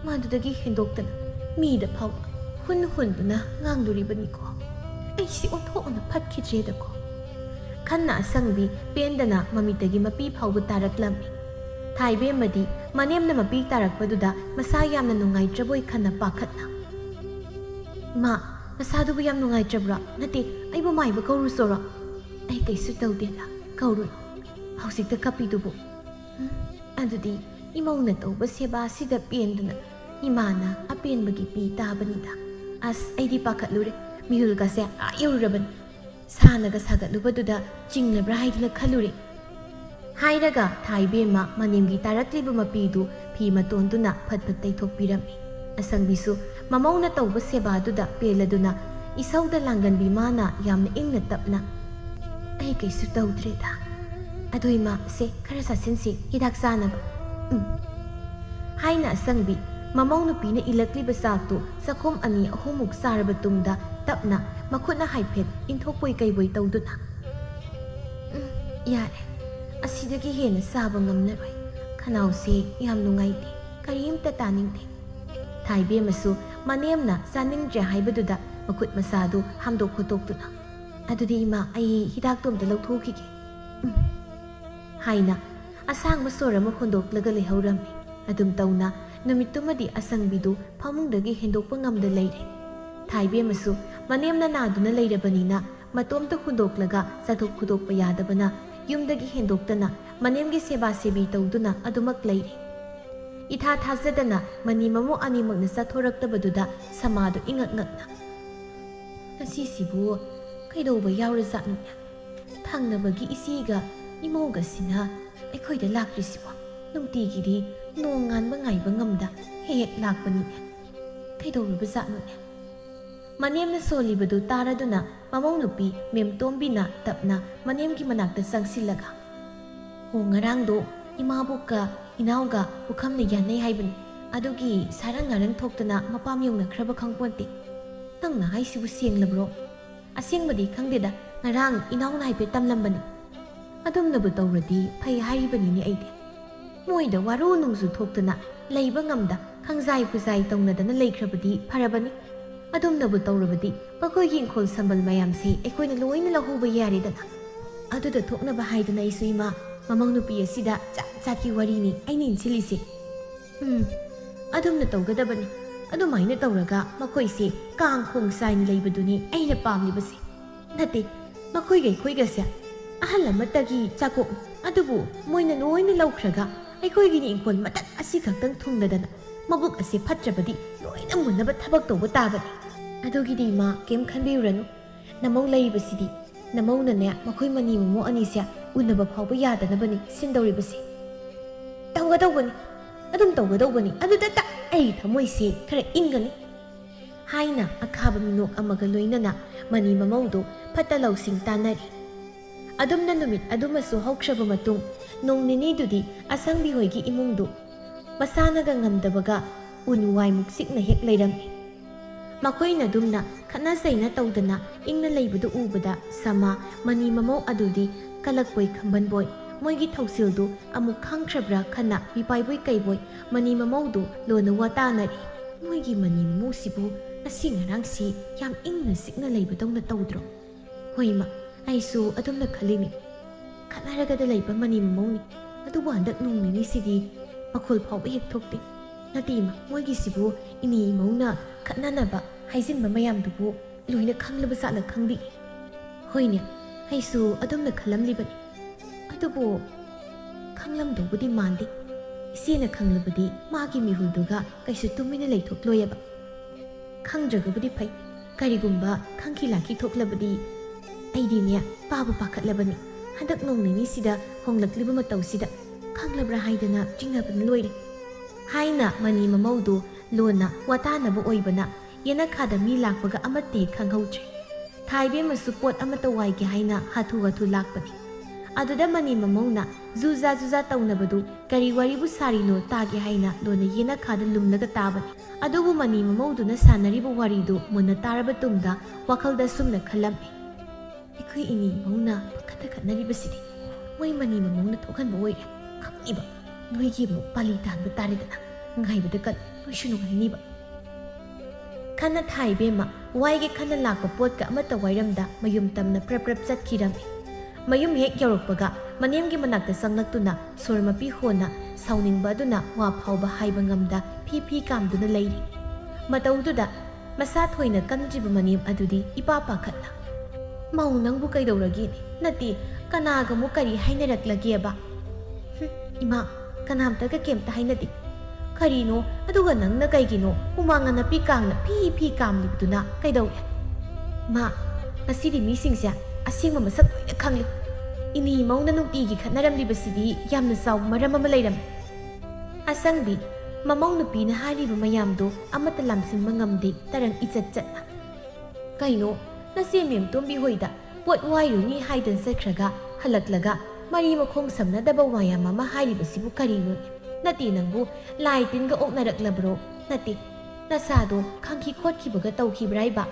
madudagi hendoktana mida phaw hunduna ngangluribani ko aisi othona phatkhitreda ko khanna asangbi pendana mamitagi mapi phawbu taraklami थाइबेमदी मनेमना मपी तारकपदुदा मसा यामना नुंगाइत्रबोय खन्ना पाखतना मा मसादुबु याम नुंगाइत्रब्रा नते अइबु माइबु कौरुसोरा अइ कैसु तौदेला कौरु हौसिकता कपिदुबु अदुदि इमौना तौबा सेबा सिदा पेंदना इमाना अपेनबगी P ताबनिदा अस अइदि पाखतलुरे मिहुलगासे आयुरबन सानगा सागतलुबदुदा चिंगलब्रा हाइदना खलुरे हाइरगा थाइबेमा मनेमगी तारक्लिबा मपीदु फी मतोंदुना फटफट तैथोकपिरमि असंगबिसु ममौना तौबा सेबादुदा पेलदुना इसौदा लांगनबी माना यामना इंगना तपना ꯑꯩ ꯀꯩꯁꯨ ꯇꯧꯗ꯭ꯔꯦꯗ ꯑꯗꯣ ꯏꯃꯥ ꯁꯦ ꯈꯔ ꯆꯥꯁꯤꯟꯁꯤ ꯍꯤꯗꯥꯛ ꯆꯥꯅꯕ ꯍꯥꯏꯅ ꯑꯁꯪꯕꯤ ꯃꯃꯧ ꯅꯨꯄꯤꯅ ꯏꯜꯂꯛꯂꯤꯕ ꯆꯥꯛꯇꯨ ꯆꯈꯣꯝ 2-3ꯃꯨꯛ ꯆꯥꯔꯕ ꯇꯨꯡꯗ ꯇꯞꯅ ꯃꯈꯨꯠꯅ ꯍꯥꯏꯐꯦꯠ ꯏꯟꯊꯣꯛꯄꯣꯏ ꯀꯩꯕꯣꯏ ꯇꯧꯗꯨꯅ ꯌꯥꯔꯦ ꯑꯁꯤꯗꯒꯤ ꯍꯦꯟꯅ ꯆꯥꯕ ꯉꯝꯂꯔꯣꯏ ꯈꯅꯥꯎꯁꯦ ꯌꯥꯝ ꯅꯨꯡꯉꯥꯏꯇꯦ ꯀꯔꯤꯝꯇ ꯇꯥꯅꯤꯡꯗꯦ ꯊꯥꯏꯕꯦꯝꯃꯁꯨ ꯃꯅꯦꯝꯅ ꯆꯥꯅꯤꯡꯗ꯭ꯔꯦ ꯍꯥꯏꯕꯗꯨꯗ ꯃꯈꯨꯠ ꯃꯁꯥꯗꯨ ꯍꯥꯝꯗꯣꯛ ꯈꯣꯠꯇꯣꯛꯇꯨꯅ ꯑꯗꯨꯗꯤ ꯏꯃꯥ ꯑꯩ ꯍꯤꯗꯥꯛꯇꯣ ꯑꯝꯇ ꯂꯧꯊꯣꯛꯈꯤꯒꯦ ꯍꯥꯏꯅ ꯑꯁꯥꯡꯕ ꯁꯣꯔ ꯑꯃ ꯍꯣꯟꯗꯣꯛꯂꯒ ꯂꯩꯍꯧꯔꯝꯃꯤ ꯑꯗꯨꯝ ꯇꯧꯅ ꯅꯨꯃꯤꯠꯇꯨꯃꯗꯤ ꯑꯁꯪꯕꯤꯗꯨ ꯐꯃꯨꯡꯗꯒꯤ ꯍꯦꯟꯗꯣꯛꯄ ꯉꯝꯗ ꯂꯩꯔꯦ ꯊꯥꯏꯕꯦꯝꯃꯁꯨ ꯃꯅꯦꯝꯅ ꯅꯥꯗꯨꯅ ꯂꯩꯔꯕꯅꯤꯅ ꯃꯇꯣꯝꯇ ꯍꯨꯟꯗꯣꯛꯂꯒ ꯆꯠꯊꯣꯛ ꯈꯨꯗꯣꯛꯄ ꯌꯥꯗꯕꯅ ꯌꯨꯝꯗꯒꯤ ꯍꯦꯟꯗꯣꯛꯇꯅ ꯃꯅꯦꯝꯒꯤ ꯁꯦꯕꯥ ꯁꯦꯕꯤ ꯇꯧꯗꯨꯅ ꯑꯗꯨꯃꯛ ꯂꯩꯔꯦ ꯏꯊꯥ ꯊꯥꯖꯗꯅ ꯃꯅꯤ ꯃꯃꯧ ꯑꯅꯤꯃꯛꯅ ꯆꯠꯊꯣꯔꯛꯇꯕꯗꯨꯗ ꯁꯃꯥꯗꯨ ꯏꯉꯛ ꯉꯛꯅ ꯉꯁꯤꯁꯤꯕꯨ ꯀꯩꯗꯧꯕ ꯌꯥꯎꯔꯖꯥꯠꯅꯣꯅꯦ ꯊꯪꯅꯕꯒꯤ ꯏꯆꯦꯒ ꯏꯃꯧꯒꯁꯤꯅ ꯑꯩꯈꯣꯏꯗ ꯂꯥꯛꯇ꯭ꯔꯤꯁꯤꯕꯣ ꯅꯨꯡꯇꯤꯒꯤꯗꯤ ꯅꯣꯡ ꯉꯥꯟꯕ ꯉꯥꯏꯕ ꯉꯝꯗ ꯍꯦꯛ ꯂꯥꯛꯄꯅꯤꯅꯦ ꯀꯩꯗꯧꯔꯤꯕ ꯖꯥꯠꯅꯣꯅꯦ ꯃꯅꯦꯝꯅ ꯁꯣꯜꯂꯤꯕꯗꯨ ꯇꯥꯔꯗꯨꯅ ꯃꯃꯧ ꯅꯨꯄꯤ ꯃꯦꯝꯇꯣꯝꯕꯤꯅ ꯇꯞꯅ ꯃꯅꯦꯝꯒꯤ ꯃꯅꯥꯛꯇ ꯆꯪꯁꯤꯜꯂꯒ ꯉꯔꯥꯡꯗꯣ ꯏꯃꯥꯕꯣꯛꯀ ꯏꯅꯥꯎꯒ ꯄꯨꯈꯝꯅ ꯌꯥꯟꯅꯩ ꯍꯥꯏꯕꯅꯤ ꯑꯗꯨꯒꯤ ꯁꯥꯔꯪ ꯉꯥꯔꯪ ꯊꯣꯛꯇꯅ ꯃꯄꯥꯝ ꯌꯧꯅꯈ꯭ꯔꯕ ꯈꯪꯄꯣꯟꯇꯦ ꯅꯪꯅ ꯍꯥꯏꯁꯤꯕꯨ ꯁꯦꯡꯂꯕ꯭ꯔꯣ ꯑꯁꯦꯡꯕꯗꯤ ꯈꯪꯗꯦꯗ ꯉꯔꯥꯡ ꯏꯅꯥꯎꯅ ꯍꯥꯏꯐꯦꯠ ꯇꯝꯂꯝꯕꯅꯤ ꯑꯗꯨꯝꯅꯕꯨ ꯇꯧꯔꯗꯤ ꯐꯩ ꯍꯥꯏꯔꯤꯕꯅꯤꯅꯦ ꯑꯩꯗꯤ ꯃꯣꯏꯗ ꯋꯥꯔꯨ ꯅꯨꯡꯁꯨ ꯊꯣꯛꯇꯅ ꯂꯩꯕ ꯉꯝꯗ ꯈꯪꯖꯥꯏ ꯄꯨꯖꯥꯏ ꯇꯧꯅꯗꯅ ꯂꯩꯈ꯭ꯔꯕꯗꯤ ꯐꯔꯕꯅꯤ ꯑꯗꯨꯝꯅꯕꯨ ꯇꯧꯔꯕꯗꯤ ꯃꯈꯣꯏꯒꯤ ꯏꯪꯈꯣꯜ ꯁꯝꯕꯜ ꯃꯌꯥꯝꯁꯦ ꯑꯩꯈꯣꯏꯅ ꯂꯣꯏꯅ ꯂꯧꯍꯧꯕ ꯌꯥꯔꯦꯗꯅ ꯑꯗꯨꯗ ꯊꯣꯛꯅꯕ ꯍꯥꯏꯗꯅ ꯑꯩꯁꯨ ꯏꯃꯥ ꯃꯃꯧ ꯅꯨꯄꯤ ꯑꯁꯤꯗ ꯖꯥꯠꯀꯤ ꯋꯥꯔꯤꯅꯤ ꯑꯩꯅ ꯏꯟꯁꯤꯜꯂꯤꯁꯦ ꯑꯗꯨꯝꯅ ꯇꯧꯒꯗꯕꯅꯤ ꯑꯗꯨꯃꯥꯏꯅ ꯇꯧꯔꯒ ꯃꯈꯣꯏꯁꯦ ꯀꯥꯡꯈꯣꯡ ꯆꯥꯏꯅ ꯂꯩꯕꯗꯨꯅꯤ ꯑꯩꯅ ꯄꯥꯝꯂꯤꯕꯁꯦ ꯅꯠꯇꯦ ꯃꯈꯣꯏꯒ ꯑꯩꯈꯣꯏꯒꯁꯦ ꯑꯍꯜ ꯑꯃꯠꯇꯒꯤ ꯆꯥꯛꯀꯣꯛꯅꯤ ꯑꯗꯨꯕꯨ ꯃꯣꯏꯅ ꯂꯣꯏꯅ ꯂꯧꯈ꯭ꯔꯒ ꯑꯩꯈꯣꯏꯒꯤꯅꯤ ꯏꯪꯈꯣꯜ ꯃꯇꯠ ꯑꯁꯤ ꯈꯛꯇꯪ ꯊꯨꯡꯂꯗꯅ ꯃꯕꯨꯛ ꯑꯁꯤ ꯐꯠꯇ꯭ꯔꯕꯗꯤ ꯂꯣꯏꯅ ꯃꯨꯟꯅꯕ ꯊꯕꯛ ꯇꯧꯕ ꯇꯥꯕꯅꯤ ꯑꯗꯨꯒꯤꯗꯤ ꯏꯃꯥ ꯀꯩꯝ ꯈꯟꯕꯤꯔꯨꯔꯅꯨ ꯅꯃꯧ ꯂꯩꯔꯤꯕꯁꯤꯗꯤ ꯅꯃꯧꯅꯅꯦ ꯃꯈꯣꯏ ꯃꯅꯤ ꯃꯃꯧ ꯑꯅꯤꯁꯦ ꯎꯅꯕ ꯐꯥꯎꯕ ꯌꯥꯗꯅꯕꯅꯤ ꯁꯤꯟꯗꯧꯔꯤꯕꯁꯦ ꯇꯧꯒꯗꯧꯕꯅꯤ ꯑꯗꯨꯝ ꯇꯧꯒꯗꯧꯕꯅꯤ ꯑꯗꯨꯗꯇ ꯑꯩ ꯊꯃꯣꯏꯁꯦ ꯈꯔ ꯏꯪꯒꯅꯤ ꯍꯥꯏꯅ ꯑꯈꯥꯕ ꯃꯤꯅꯣꯛ ꯑꯃꯒ ꯂꯣꯏꯅꯅ ꯃꯅꯤ ꯃꯃꯧꯗꯨ ꯐꯠꯇ ꯂꯧꯁꯤꯡ ꯇꯥꯟꯅꯔꯤ ꯑꯗꯨꯝꯅ ꯅꯨꯃꯤꯠ ꯑꯗꯨꯃꯁꯨ ꯍꯧꯈ꯭ꯔꯕ ꯃꯇꯨꯡ ꯅꯣꯡ ꯅꯤꯅꯤꯗꯨꯗꯤ ꯑꯁꯪꯕꯤ ꯍꯣꯏꯒꯤ ꯏꯃꯨꯡꯗꯨ ꯃꯁꯥꯅꯒ ꯉꯝꯗꯕꯒ ꯎꯟ ꯋꯥꯏꯃꯨꯛ ꯆꯤꯛꯅ ꯍꯦꯛ ꯂꯩꯔꯝꯃꯤ ꯃꯈꯣꯏꯅ ꯑꯗꯨꯝꯅ ꯈꯠꯅ ꯆꯩꯅ ꯇꯧꯗꯅ ꯏꯪꯅ ꯂꯩꯕꯗꯨ ꯎꯕꯗ ꯁꯃꯥ ꯃꯅꯤ ꯃꯃꯧ ꯑꯗꯨꯗꯤ ꯀꯂꯛꯄꯣꯏ ꯈꯝꯕꯟꯕꯣꯏ ꯃꯣꯏꯒꯤ ꯊꯧꯁꯤꯜꯗꯨ ꯑꯃꯨꯛ ꯈꯪꯈ꯭ꯔꯕ꯭ꯔꯥ ꯈꯟꯅ ꯃꯤꯄꯥꯏꯕꯣꯏ ꯀꯩꯕꯣꯏ ꯃꯅꯤ ꯃꯃꯧꯗꯨ ꯂꯣꯟꯅ ꯋꯥꯇꯥꯅꯔꯤ ꯃꯣꯏꯒꯤ ꯃꯅꯤ ꯃꯃꯧꯁꯤꯕꯨ ꯉꯁꯤ ꯉꯔꯥꯡꯁꯤ ꯌꯥꯝ ꯏꯪꯅ ꯆꯤꯛꯅ ꯂꯩꯕꯗꯧꯅ ꯇꯧꯗ꯭ꯔꯣ ꯍꯣꯏꯃ ꯑꯩꯁꯨ ꯑꯗꯨꯝꯅ ꯈꯜꯂꯤꯅꯤ ꯈꯠꯅꯔꯒꯗ ꯂꯩꯕ ꯃꯅꯤ ꯃꯃꯧꯅꯤ ꯑꯗꯨꯕꯨ ꯍꯟꯗꯛ ꯅꯣꯡ ꯅꯤꯅꯤꯁꯤꯗꯤ ꯃꯈꯣꯜ ꯐꯥꯎꯕ ꯍꯦꯛ ꯊꯣꯛꯇꯦ ꯅꯠꯇꯦ ꯏꯃꯥ ꯃꯣꯏꯒꯤꯁꯤꯕꯨ ꯏꯅꯦ ꯏꯃꯧꯅ ꯈꯠꯅꯅꯕ ꯍꯥꯏꯖꯤꯟꯕ ꯃꯌꯥꯝꯗꯨꯕꯨ ꯂꯣꯏꯅ ꯈꯪꯂꯕ ꯖꯥꯠꯂ ꯈꯪꯗꯦ ꯍꯣꯏꯅꯦ ꯑꯩꯁꯨ ꯑꯗꯨꯝꯅ ꯈꯜꯂꯝꯂꯤꯕꯅꯤ ꯑꯗꯨꯕꯨ ꯈꯪꯂꯝꯗꯧꯕꯗꯤ ꯃꯥꯟꯗꯦ ꯏꯆꯦꯅ ꯈꯪꯂꯕꯗꯤ ꯃꯥꯒꯤ ꯃꯤꯍꯨꯜꯗꯨꯒ ꯀꯩꯁꯨ ꯇꯨꯃꯤꯟꯅ ꯂꯩꯊꯣꯛꯂꯣꯏꯌꯦꯕ ꯈꯪꯗ꯭ꯔꯒꯕꯨꯗꯤ ꯐꯩ ꯀꯔꯤꯒꯨꯝꯕ ꯈꯪꯈꯤ ꯂꯥꯛꯈꯤ ꯊꯣꯛꯂꯕꯗꯤ ꯑꯩꯗꯤꯅꯦ ꯄꯥꯕ ꯄꯥꯈꯠꯂꯕꯅꯤ ꯍꯟꯗꯛ ꯅꯣꯡ ꯅꯤꯅꯤꯁꯤꯗ ꯍꯣꯡꯂꯛꯂꯤꯕ ꯃꯇꯧꯁꯤꯗ ꯈꯪꯂꯕ꯭ꯔꯥ ꯍꯥꯏꯗꯅ ꯆꯤꯡꯅꯕꯅ ꯂꯣꯏꯔꯦ ꯍꯥꯏꯅ ꯃꯅꯤ ꯃꯃꯧꯗꯨ ꯂꯣꯟꯅ ꯋꯥꯇꯥꯅꯕ ꯑꯣꯏꯕꯅ ꯌꯦꯅꯈꯥꯗ ꯃꯤ ꯂꯥꯛꯄꯒ ꯑꯃꯠꯇ ꯍꯦꯛ ꯈꯪꯍꯧꯗ꯭ꯔꯦ ꯊꯥꯏꯕꯦꯝꯃꯁꯨ ꯄꯣꯠ ꯑꯃꯠꯇ ꯋꯥꯏꯒꯦ ꯍꯥꯏꯅ ꯍꯥꯊꯨ ꯍꯥꯊꯨ ꯂꯥꯛꯄꯅꯤ ꯑꯗꯨꯗ ꯃꯅꯤ ꯃꯃꯧꯅ ꯖꯨꯖꯥ ꯖꯨꯖꯥ ꯇꯧꯅꯕꯗꯨ ꯀꯔꯤ ꯋꯥꯔꯤꯕꯨ ꯁꯥꯔꯤꯅꯣ ꯇꯥꯒꯦ ꯍꯥꯏꯅ ꯂꯣꯟꯅ ꯌꯦꯅꯈꯥꯗ ꯂꯨꯝꯂꯒ ꯇꯥꯕꯅꯤ ꯑꯗꯨꯕꯨ ꯃꯅꯤ ꯃꯃꯧꯗꯨꯅ ꯁꯥꯟꯅꯔꯤꯕ ꯋꯥꯔꯤꯗꯨ ꯃꯨꯟꯅ ꯇꯥꯔꯕ ꯇꯨꯡꯗ ꯋꯥꯈꯜꯗ ꯁꯨꯝꯅ ꯈꯜꯂꯝꯃꯤ ꯑꯩꯈꯣꯏ ꯏꯅꯦ ꯏꯃꯧꯅ ꯄꯪꯈꯠꯇ ꯈꯠꯅꯔꯤꯕꯁꯤꯗꯤ ꯃꯣꯏ ꯃꯅꯤ ꯃꯃꯧꯅ ꯊꯣꯛꯍꯟꯕ ꯑꯣꯏꯔꯦ ꯈꯪꯏꯕ ꯅꯣꯏꯒꯤ ꯑꯃꯨꯛ ꯄꯥꯂꯤ ꯇꯥꯟꯕ ꯇꯥꯔꯦꯗꯅ ꯉꯥꯏꯕꯗ ꯀꯟ ꯅꯣꯏꯁꯨ ꯅꯨꯡꯉꯥꯏꯅꯤꯕ ꯈꯟꯅ ꯊꯥꯏꯕꯦꯝꯃ ꯋꯥꯏꯒꯦ ꯈꯟꯅ ꯂꯥꯛꯄ ꯄꯣꯠꯀ ꯑꯃꯠꯇ ꯋꯥꯏꯔꯝꯗ ꯃꯌꯨꯝ ꯇꯝꯅ ꯄ꯭ꯔꯞ ꯄ꯭ꯔꯞ ꯆꯠꯈꯤꯔꯝꯃꯤ ꯃꯌꯨꯝ ꯍꯦꯛ ꯌꯧꯔꯛꯄꯒ ꯃꯅꯦꯝꯒꯤ ꯃꯅꯥꯛꯇ ꯆꯪꯂꯛꯇꯨꯅ ꯁꯣꯔ ꯃꯄꯤ ꯍꯣꯟꯅ ꯁꯥꯎꯅꯤꯡꯕ ꯑꯗꯨꯅ ꯋꯥ ꯐꯥꯎꯕ ꯍꯥꯏꯕ ꯉꯝꯗ ꯐꯤ ꯐꯤ ꯀꯥꯝꯗꯨꯅ ꯂꯩꯔꯤ ꯃꯇꯧꯗꯨꯗ ꯃꯁꯥ ꯊꯣꯏꯅ ꯀꯟꯗ꯭ꯔꯤꯕ ꯃꯅꯦꯝ ꯑꯗꯨꯗꯤ ꯏꯄꯥ ꯄꯥꯈꯠꯅ ꯃꯧ ꯅꯪꯕꯨ ꯀꯩꯗꯧꯔꯒꯦꯅꯦ ꯅꯠꯇꯦ ꯀꯅꯥꯒꯃꯨꯛ ꯀꯔꯤ ꯍꯥꯏꯅꯔꯛꯂꯒꯦꯕ ꯏꯃꯥ ꯀꯅꯥꯝꯇꯒ ꯀꯩꯝꯇ ꯍꯥꯏꯅꯗꯦ ꯀꯔꯤꯅꯣ ꯑꯗꯨꯒ ꯅꯪꯅ ꯀꯩꯒꯤꯅꯣ ꯍꯨꯃꯥꯡ ꯅꯄꯤ ꯀꯥꯡꯅ ꯐꯤ ꯐꯤ ꯀꯥꯝꯂꯤꯕꯗꯨꯅ ꯀꯩꯗꯧꯔꯦ ꯃꯥ ꯉꯁꯤꯗꯤ ꯃꯤꯁꯤꯡꯁꯦ ꯑꯁꯦꯡꯕ ꯃꯁꯛ ꯂꯣꯏꯅ ꯈꯪꯂꯤ ꯏꯅꯦ ꯏꯃꯧꯅ ꯅꯨꯡꯇꯤꯒꯤ ꯈꯠꯅꯔꯝꯂꯤꯕꯁꯤꯗꯤ ꯌꯥꯝꯅ ꯆꯥꯎꯕ ꯃꯔꯝ ꯑꯃ ꯂꯩꯔꯝꯃꯤ ꯑꯁꯪꯕꯤ ꯃꯃꯧ ꯅꯨꯄꯤꯅ ꯍꯥꯏꯔꯤꯕ ꯃꯌꯥꯝꯗꯣ ꯑꯃꯠꯇ ꯂꯥꯝꯁꯤꯟꯕ ꯉꯝꯗꯦ ꯇꯔꯪ ꯏꯆꯠ ꯆꯠꯅ ꯀꯩꯅꯣ ꯅꯆꯦ ꯃꯦꯝꯇꯣꯝꯕꯤ ꯍꯣꯏꯗ ꯄꯣꯠ ꯋꯥꯏꯔꯨꯅꯤ ꯍꯥꯏꯗꯅ ꯆꯠꯈ꯭ꯔꯒ ꯍꯜꯂꯛꯂꯒ ꯃꯔꯤ ꯃꯈꯣꯡ ꯁꯝꯅꯗꯕ ꯋꯥꯌꯥꯝ ꯑꯃ ꯍꯥꯏꯔꯤꯕꯁꯤꯕꯨ ꯀꯔꯤꯅꯣ? ꯅꯠꯇꯦ ꯅꯪꯕꯨ ꯂꯥꯏ ꯇꯤꯟꯒ ꯑꯣꯛꯅꯔꯛꯂꯕ꯭ꯔꯣ? ꯅꯠꯇꯦ ꯅꯁꯥꯗꯣ ꯈꯪꯈꯤ ꯈꯣꯠꯈꯤꯕꯒ ꯇꯧꯈꯤꯕ꯭ꯔꯥ ꯏꯕ?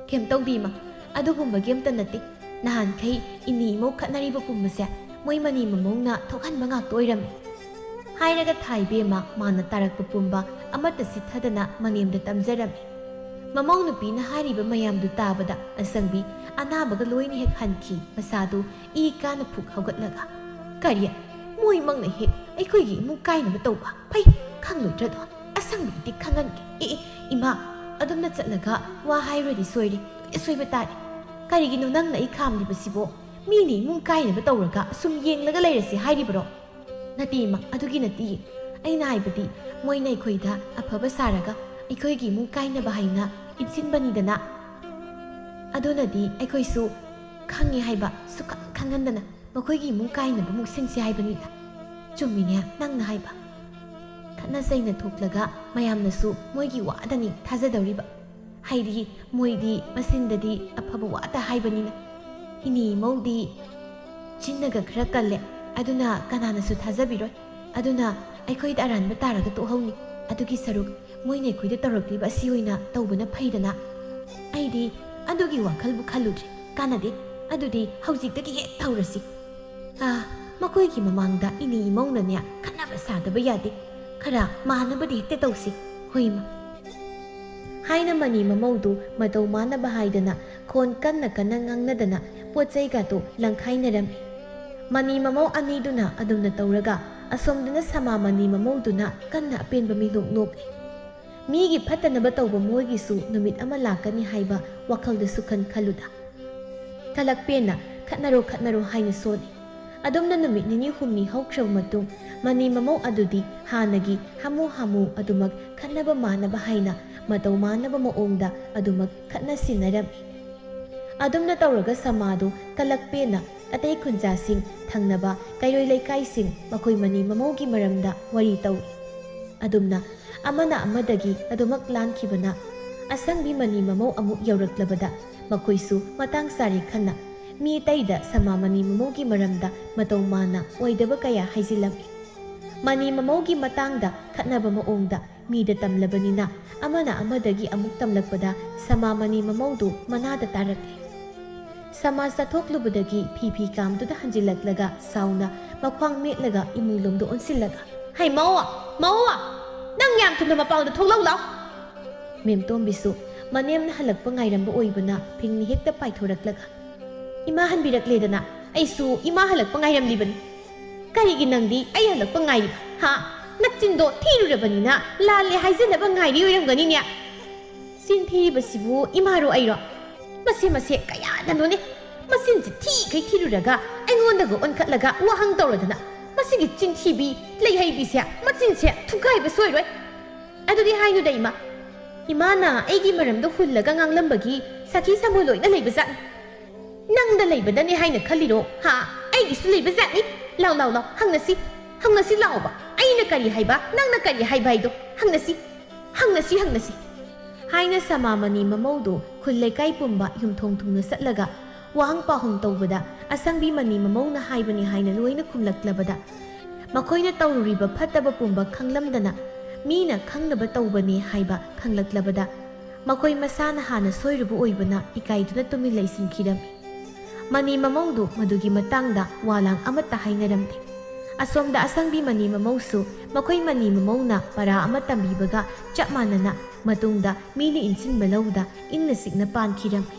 ꯀꯩꯝ ꯇꯧꯗꯦ ꯏꯃꯥ, ꯑꯗꯨꯒꯨꯝꯕꯒꯤ ꯑꯝꯇ ꯅꯠꯇꯦ. ꯅꯍꯥꯟꯈꯩ ꯏꯅꯤ ꯏꯃꯧ ꯈꯠꯅꯔꯤꯕ ꯄꯨꯝꯕꯁꯦ ꯃꯣꯏ ꯃꯅꯤ ꯃꯃꯧꯅ ꯊꯣꯛꯍꯟꯕ ꯉꯥꯛꯇ ꯑꯣꯏꯔꯝꯃꯤ ꯍꯥꯏꯔꯒ ꯊꯥꯏꯕꯦꯝꯃ ꯃꯥꯅ ꯇꯥꯔꯛꯄ ꯄꯨꯝꯕ ꯑꯃꯠꯇ ꯁꯤꯊꯗꯅ ꯃꯅꯦꯝꯗ ꯇꯝꯖꯔꯝꯃꯤ. ꯃꯃꯧ ꯅꯨꯄꯤꯅ ꯍꯥꯏꯔꯤꯕ ꯃꯌꯥꯝꯗꯨ ꯇꯥꯕꯗ ꯑꯁꯪꯕꯤ ꯑꯅꯥꯕꯒ ꯂꯣꯏꯅ ꯍꯦꯛ ꯍꯟꯈꯤ. ꯃꯁꯥꯗꯨ ꯏ ꯀꯥꯅ ꯐꯨꯛ ꯍꯧꯒꯠꯂꯒ, ꯀꯔꯤ ꯃꯣꯏꯃꯛꯅ ꯍꯦꯛ ꯑꯩꯈꯣꯏꯒꯤ ꯏꯃꯨꯡ ꯀꯥꯏꯅꯕ ꯇꯧꯕ? ꯐꯩ, ꯈꯪꯂꯣꯏꯗ꯭ꯔꯗꯣ ꯑꯁꯪꯕꯤꯗꯤ ꯈꯪꯍꯟꯒꯦ. ꯏꯃꯥ, ꯑꯗꯨꯝꯅ ꯆꯠꯂꯒ ꯋꯥ ꯍꯥꯏꯔꯨꯔꯗꯤ ꯁꯣꯏꯔꯦ, ꯁꯣꯏꯕ ꯇꯥꯔꯦ. ꯀꯔꯤꯒꯤꯅꯣ ꯅꯪꯅ ꯑꯩ ꯈꯥꯝꯂꯤꯕꯁꯤꯕꯣ? ꯃꯤꯅ ꯏꯃꯨꯡ ꯀꯥꯏꯅꯕ ꯇꯧꯔꯒ ꯁꯨꯝ ꯌꯦꯡꯂꯒ ꯂꯩꯔꯁꯤ ꯍꯥꯏꯔꯤꯕ꯭ꯔꯣ? ꯅꯠꯇꯦ ꯏꯃꯥ, ꯑꯗꯨꯒꯤ ꯅꯠꯇꯦ. ꯑꯩꯅ ꯍꯥꯏꯕꯗꯤ ꯃꯣꯏꯅ ꯑꯩꯈꯣꯏꯗ ꯑꯐꯕ ꯁꯥꯔꯒ ꯑꯩꯈꯣꯏꯒꯤ ꯏꯃꯨꯡ ꯀꯥꯏꯅꯕ ꯍꯥꯏꯅ ꯏꯟꯁꯤꯟꯕꯅꯤꯗꯅ. ꯑꯗꯨꯅꯗꯤ ꯑꯩꯈꯣꯏꯁꯨ ꯈꯪꯉꯦ ꯍꯥꯏꯕ ꯁꯨꯈꯪ ꯈꯪꯍꯟꯗꯅ ꯃꯈꯣꯏꯒꯤ ꯏꯃꯨꯡ ꯀꯥꯏꯅꯕ ꯃꯨꯛꯁꯤꯟꯁꯤ ꯍꯥꯏꯕꯅꯤꯗ. ꯆꯨꯝꯃꯤꯅꯦ ꯅꯪꯅ ꯍꯥꯏꯕ. ꯈꯠꯅ ꯆꯩꯅ ꯊꯣꯛꯂꯒ ꯃꯌꯥꯝꯅꯁꯨ ꯃꯣꯏꯒꯤ ꯋꯥꯗꯅꯤ ꯊꯥꯖꯗꯧꯔꯤꯕ. ꯍꯥꯏꯗꯤ ꯃꯣꯏꯗꯤ ꯃꯆꯤꯟꯗꯗꯤ ꯑꯐꯕ ꯋꯥꯇ ꯍꯥꯏꯕꯅꯤꯅ. ꯏꯅꯤ ꯏꯃꯧꯗꯤ ꯆꯤꯟꯅꯒ ꯈꯔ ꯀꯜꯂꯦ, ꯑꯗꯨꯅ ꯀꯅꯥꯅꯁꯨ ꯊꯥꯖꯕꯤꯔꯣꯏ. ꯑꯗꯨꯅ ꯑꯩꯈꯣꯏꯗ ꯑꯔꯥꯟꯕ ꯇꯥꯔꯒ ꯇꯣꯛꯍꯧꯅꯤ. ꯑꯗꯨꯒꯤ ꯁꯔꯨꯛ ꯃꯣꯏꯅ ꯑꯩꯈꯣꯏꯗ ꯇꯧꯔꯛꯂꯤꯕ ꯑꯁꯤ ꯑꯣꯏꯅ ꯇꯧꯕꯅ ꯐꯩꯗꯅ. ꯑꯩꯗꯤ ꯑꯗꯨꯒꯤ ꯋꯥꯈꯜꯕꯨ ꯈꯜꯂꯨꯗ꯭ꯔꯦ. ꯀꯥꯟꯅꯗꯦ. ꯑꯗꯨꯗꯤ ꯍꯧꯖꯤꯛꯇꯒꯤ ꯍꯦꯛ ꯇꯧꯔꯁꯤ. ꯃꯈꯣꯏꯒꯤ ꯃꯃꯥꯡꯗ ꯏꯅꯤ ꯏꯃꯧꯅꯅꯦ ꯈꯠꯅꯕ ꯁꯥꯗꯕ ꯌꯥꯗꯦ. ꯈꯔ ꯃꯥꯟꯅꯕꯗꯤ ꯍꯦꯛꯇ ꯇꯧꯁꯤ. ꯍꯣꯏꯃ ꯍꯥꯏꯅ ꯃꯅꯤ ꯃꯃꯧꯗꯨ ꯃꯇꯧ ꯃꯥꯟꯅꯕ ꯍꯥꯏꯗꯅ ꯈꯣꯟ ꯀꯟꯅ ꯀꯟꯅ ꯉꯥꯡꯅꯗꯅ ꯄꯣꯠ ꯆꯩꯒꯥꯗꯨ ꯂꯪꯈꯥꯏꯅꯔꯝꯃꯤ. ꯃꯅꯤ ꯃꯃꯧ ꯑꯅꯤꯗꯨꯅ ꯑꯗꯨꯝꯅ ꯇꯧꯔꯒ ꯑꯁꯣꯝꯗꯅ ꯁꯃꯥ ꯃꯅꯤ ꯃꯃꯧꯗꯨꯅ ꯀꯟꯅ ꯑꯄꯦꯟꯕ ꯃꯤꯅꯣꯛ ꯅꯣꯛꯂꯤ. ꯃꯤꯒꯤ ꯐꯠꯇꯅꯕ ꯇꯧꯕ ꯃꯣꯏꯒꯤꯁꯨ ꯅꯨꯃꯤꯠ ꯑꯃ ꯂꯥꯛꯀꯅꯤ ꯍꯥꯏꯕ ꯋꯥꯈꯜꯗꯁꯨ ꯈꯜꯂꯨꯗ. ꯀꯂꯛꯄꯦꯟꯅ ꯈꯠꯅꯔꯣ ꯈꯠꯅꯔꯣ ꯍꯥꯏꯅ ꯁꯣꯜꯂꯤ. ꯑꯗꯨꯝꯅ ꯅꯨꯃꯤꯠ ꯅꯤꯅꯤ ꯍꯨꯝꯅꯤ ꯍꯧꯈ꯭ꯔꯕ ꯃꯇꯨꯡ ꯃꯅꯤ ꯃꯃꯧ ꯑꯗꯨꯗꯤ ꯍꯥꯟꯅꯒꯤ ꯍꯥꯃꯨ ꯍꯥꯃꯨ ꯑꯗꯨꯃꯛ ꯈꯠꯅꯕ ꯃꯥꯟꯅꯕ ꯍꯥꯏꯅ ꯃꯇꯧ ꯃꯥꯟꯅꯕ ꯃꯑꯣꯡꯗ ꯑꯗꯨꯃꯛ ꯈꯠꯅ ꯁꯤꯟꯅꯔꯝꯃꯤ. ꯑꯗꯨꯝꯅ ꯇꯧꯔꯒ ꯁꯃꯥꯗꯨ ꯀꯂꯛꯄꯦꯟꯅ ꯑꯇꯩ ꯈꯨꯟꯖꯥꯁꯤꯡ, ꯊꯪꯅꯕ ꯀꯩꯔꯣꯏ ꯂꯩꯀꯥꯏꯁꯤꯡ ꯃꯈꯣꯏ ꯃꯅꯤ ꯃꯃꯧꯒꯤ ꯃꯔꯝꯗ ꯋꯥꯔꯤ ꯇꯧꯏ. ꯑꯗꯨꯝꯅ ꯑꯃꯅ ꯑꯃꯗꯒꯤ ꯑꯗꯨꯃꯛ ꯂꯥꯟꯈꯤꯕꯅ ꯑꯁꯪꯕꯤ ꯃꯅꯤ ꯃꯃꯧ ꯑꯃꯨꯛ ꯌꯧꯔꯛꯂꯕꯗ ꯃꯈꯣꯏꯁꯨ ꯃꯇꯥꯡ ꯆꯥꯔꯦ ꯈꯟꯅ ꯃꯤ ꯑꯇꯩꯗ ꯁꯃꯥ ꯃꯅꯤ ꯃꯃꯧꯒꯤ ꯃꯔꯝꯗ ꯃꯇꯧ ꯃꯥꯟꯅ ꯑꯣꯏꯗꯕ ꯀꯌꯥ ꯍꯥꯏꯖꯤꯜꯂꯝꯃꯤ. ꯃꯅꯤ ꯃꯃꯧꯒꯤ ꯃꯇꯥꯡꯗ ꯈꯠꯅꯕ ꯃꯑꯣꯡꯗ ꯃꯤꯗ ꯇꯝꯂꯕꯅꯤನ ꯑꯃꯅ ꯑꯃꯗꯒꯤ ꯑꯃꯨꯛ ꯇꯝꯂꯛꯄꯗ ꯁꯃꯥ ꯃꯅꯤ ꯃꯃꯧꯗꯨ ꯃꯅꯥꯗ ꯇꯥꯔꯛꯂꯦ. ꯁꯃꯥ ꯆꯠꯊꯣꯛꯂꯨꯕꯗꯒꯤ ꯐꯤ ꯀꯥꯝꯗꯨꯗ ꯍꯟꯖꯤꯜꯂꯛꯂꯒ ꯁꯥꯎꯅ ꯃꯈ꯭ꯋꯥꯡ ꯃꯦꯠꯂꯒ ꯏꯃꯨꯡꯂꯣꯝꯗ ꯑꯣꯟꯁꯤꯜꯂꯒ, ꯍꯩ ꯃꯧꯋꯥ, ꯅꯪ ꯌꯥꯝ ꯊꯨꯅ ꯃꯄꯥꯟꯗ ꯊꯣꯛꯂꯛꯎ ꯂꯥꯎ. ꯃꯦꯝꯇꯣꯝꯕꯤꯁꯨ ꯃꯅꯦꯝꯅ ꯍꯜꯂꯛꯄ ꯉꯥꯏꯔꯝꯕ ꯑꯣꯏꯕꯅ ꯐꯤꯡꯅꯤ ꯍꯦꯛꯇ ꯄꯥꯏꯊꯣꯔꯛꯂꯒ, ꯏꯃꯥ ꯍꯟꯕꯤꯔꯛꯂꯦꯗꯅ, ꯑꯩꯁꯨ ꯏꯃꯥ ꯍꯜꯂꯛꯄ ꯉꯥꯏꯔꯝꯂꯤꯕꯅꯤ. ꯀꯔꯤꯒꯤ ꯅꯪꯗꯤ ꯑꯩ ꯍꯜꯂꯛꯄ ꯉꯥꯏꯔꯤꯕ? ꯅꯆꯤꯟꯗꯣ ꯊꯤꯔꯨꯔꯕꯅꯤꯅ ꯂꯥꯜꯂꯦ ꯍꯥꯏꯖꯅꯕ ꯉꯥꯏꯔꯤ ꯑꯣꯏꯔꯝꯒꯅꯤꯅꯦ. ꯆꯤꯟ ꯊꯤꯔꯤꯕꯁꯤꯕꯨ ꯏꯃꯥꯔꯣ ꯑꯩꯔꯣ? ꯃꯁꯦ ꯀꯌꯥꯗꯅꯣꯅꯦ. ꯃꯆꯤꯟꯁꯤ ꯊꯤꯈꯩ ꯊꯤꯔꯨꯔꯒ ꯑꯩꯉꯣꯟꯗꯒ ꯑꯣꯟꯈꯠꯂꯒ ꯋꯥꯍꯪ ꯇꯧꯔꯗꯅ ꯃꯁꯤꯒꯤ ꯆꯤꯟꯊꯤꯕꯤ ꯂꯩꯍꯩꯕꯤꯁꯦ ꯃꯆꯤꯟꯁꯦ ꯊꯨꯒꯥꯏꯕ ꯁꯣꯏꯔꯣꯏ. ꯑꯗꯨꯗꯤ ꯍꯥꯏꯅꯨꯗ ꯏꯃꯥ. ꯏꯃꯥꯅ ꯑꯩꯒꯤ ꯃꯔꯝꯗ ꯍꯨꯜꯂꯒ ꯉꯥꯡꯂꯝꯕꯒꯤ ꯁꯈꯤ ꯁꯃꯣꯏ ꯂꯣꯏꯅ ꯂꯩꯕ ꯖꯥꯠꯅꯤ. ꯅꯪꯗ ꯂꯩꯕꯗꯅꯦ ꯍꯥꯏꯅ ꯈꯜꯂꯤꯔꯣ? ꯑꯩꯒꯤꯁꯨ ꯂꯩꯕ ꯖꯥꯠꯅꯤ. ꯂꯥꯎ ꯍꯪꯅꯁꯤ ꯂꯥꯛꯑꯣꯕ. ꯑꯩꯅ ꯀꯔꯤ ꯍꯥꯏꯕ, ꯅꯪꯅ ꯀꯔꯤ ꯍꯥꯏꯕ ꯍꯥꯏꯗꯣ ꯍꯪꯅꯁꯤ ꯍꯥꯏꯅ ꯁꯃꯥ ꯃꯅꯤ ꯃꯃꯧꯗꯨ ꯈꯨꯜ ꯂꯩꯀꯥꯏ ꯄꯨꯝꯕ ꯌꯨꯝꯊꯣꯡ ꯊꯨꯡꯅ ꯆꯠꯂꯒ ꯋꯥꯍꯪ ꯄꯥꯎꯍꯪ ꯇꯧꯕꯗ ꯑꯁꯪꯕꯤ ꯃꯅꯤ ꯃꯃꯧꯅ ꯍꯥꯏꯕꯅꯤ ꯍꯥꯏꯅ ꯂꯣꯏꯅ ꯈꯨꯝꯂꯛꯂꯕꯗ ꯃꯈꯣꯏꯅ ꯇꯧꯔꯨꯔꯤꯕ ꯐꯠꯇꯕ ꯄꯨꯝꯕ ꯈꯪꯂꯝꯗꯅ ꯃꯤꯅ ꯈꯪꯅꯕ ꯇꯧꯕꯅꯤ ꯍꯥꯏꯕ ꯈꯪꯂꯛꯂꯕꯗ ꯃꯈꯣꯏ ꯃꯁꯥꯅ ꯍꯥꯟꯅ ꯁꯣꯏꯔꯨꯕ ꯑꯣꯏꯕꯅ ꯏꯀꯥꯏꯗꯨꯅ ꯇꯨꯃꯤꯟ ꯂꯩꯁꯤꯟꯈꯤꯔꯝꯃꯤ. ꯃꯅꯤ ꯃꯃꯧꯗꯨ ꯃꯗꯨꯒꯤ ꯃꯇꯥꯡꯗ ꯋꯥꯂꯥꯡ ꯑꯃꯠꯇ ꯍꯥꯏꯅꯔꯝꯗꯦ. ꯑꯁꯣꯝꯗ ꯑꯁꯪꯕꯤ ꯃꯅꯤ ꯃꯃꯧꯁꯨ ꯃꯈꯣꯏ ꯃꯅꯤ ꯃꯃꯧꯅ ꯄꯔꯥ ꯑꯃ ꯇꯝꯕꯤꯕꯒ ꯆꯞ ꯃꯥꯟꯅꯅ ꯃꯇꯨꯡꯗ ꯃꯤꯅ ꯏꯟꯁꯤꯟꯕ ꯂꯧꯗ ꯏꯪꯅ ꯆꯤꯛꯅ ꯄꯥꯟꯈꯤꯔꯝꯃꯤ.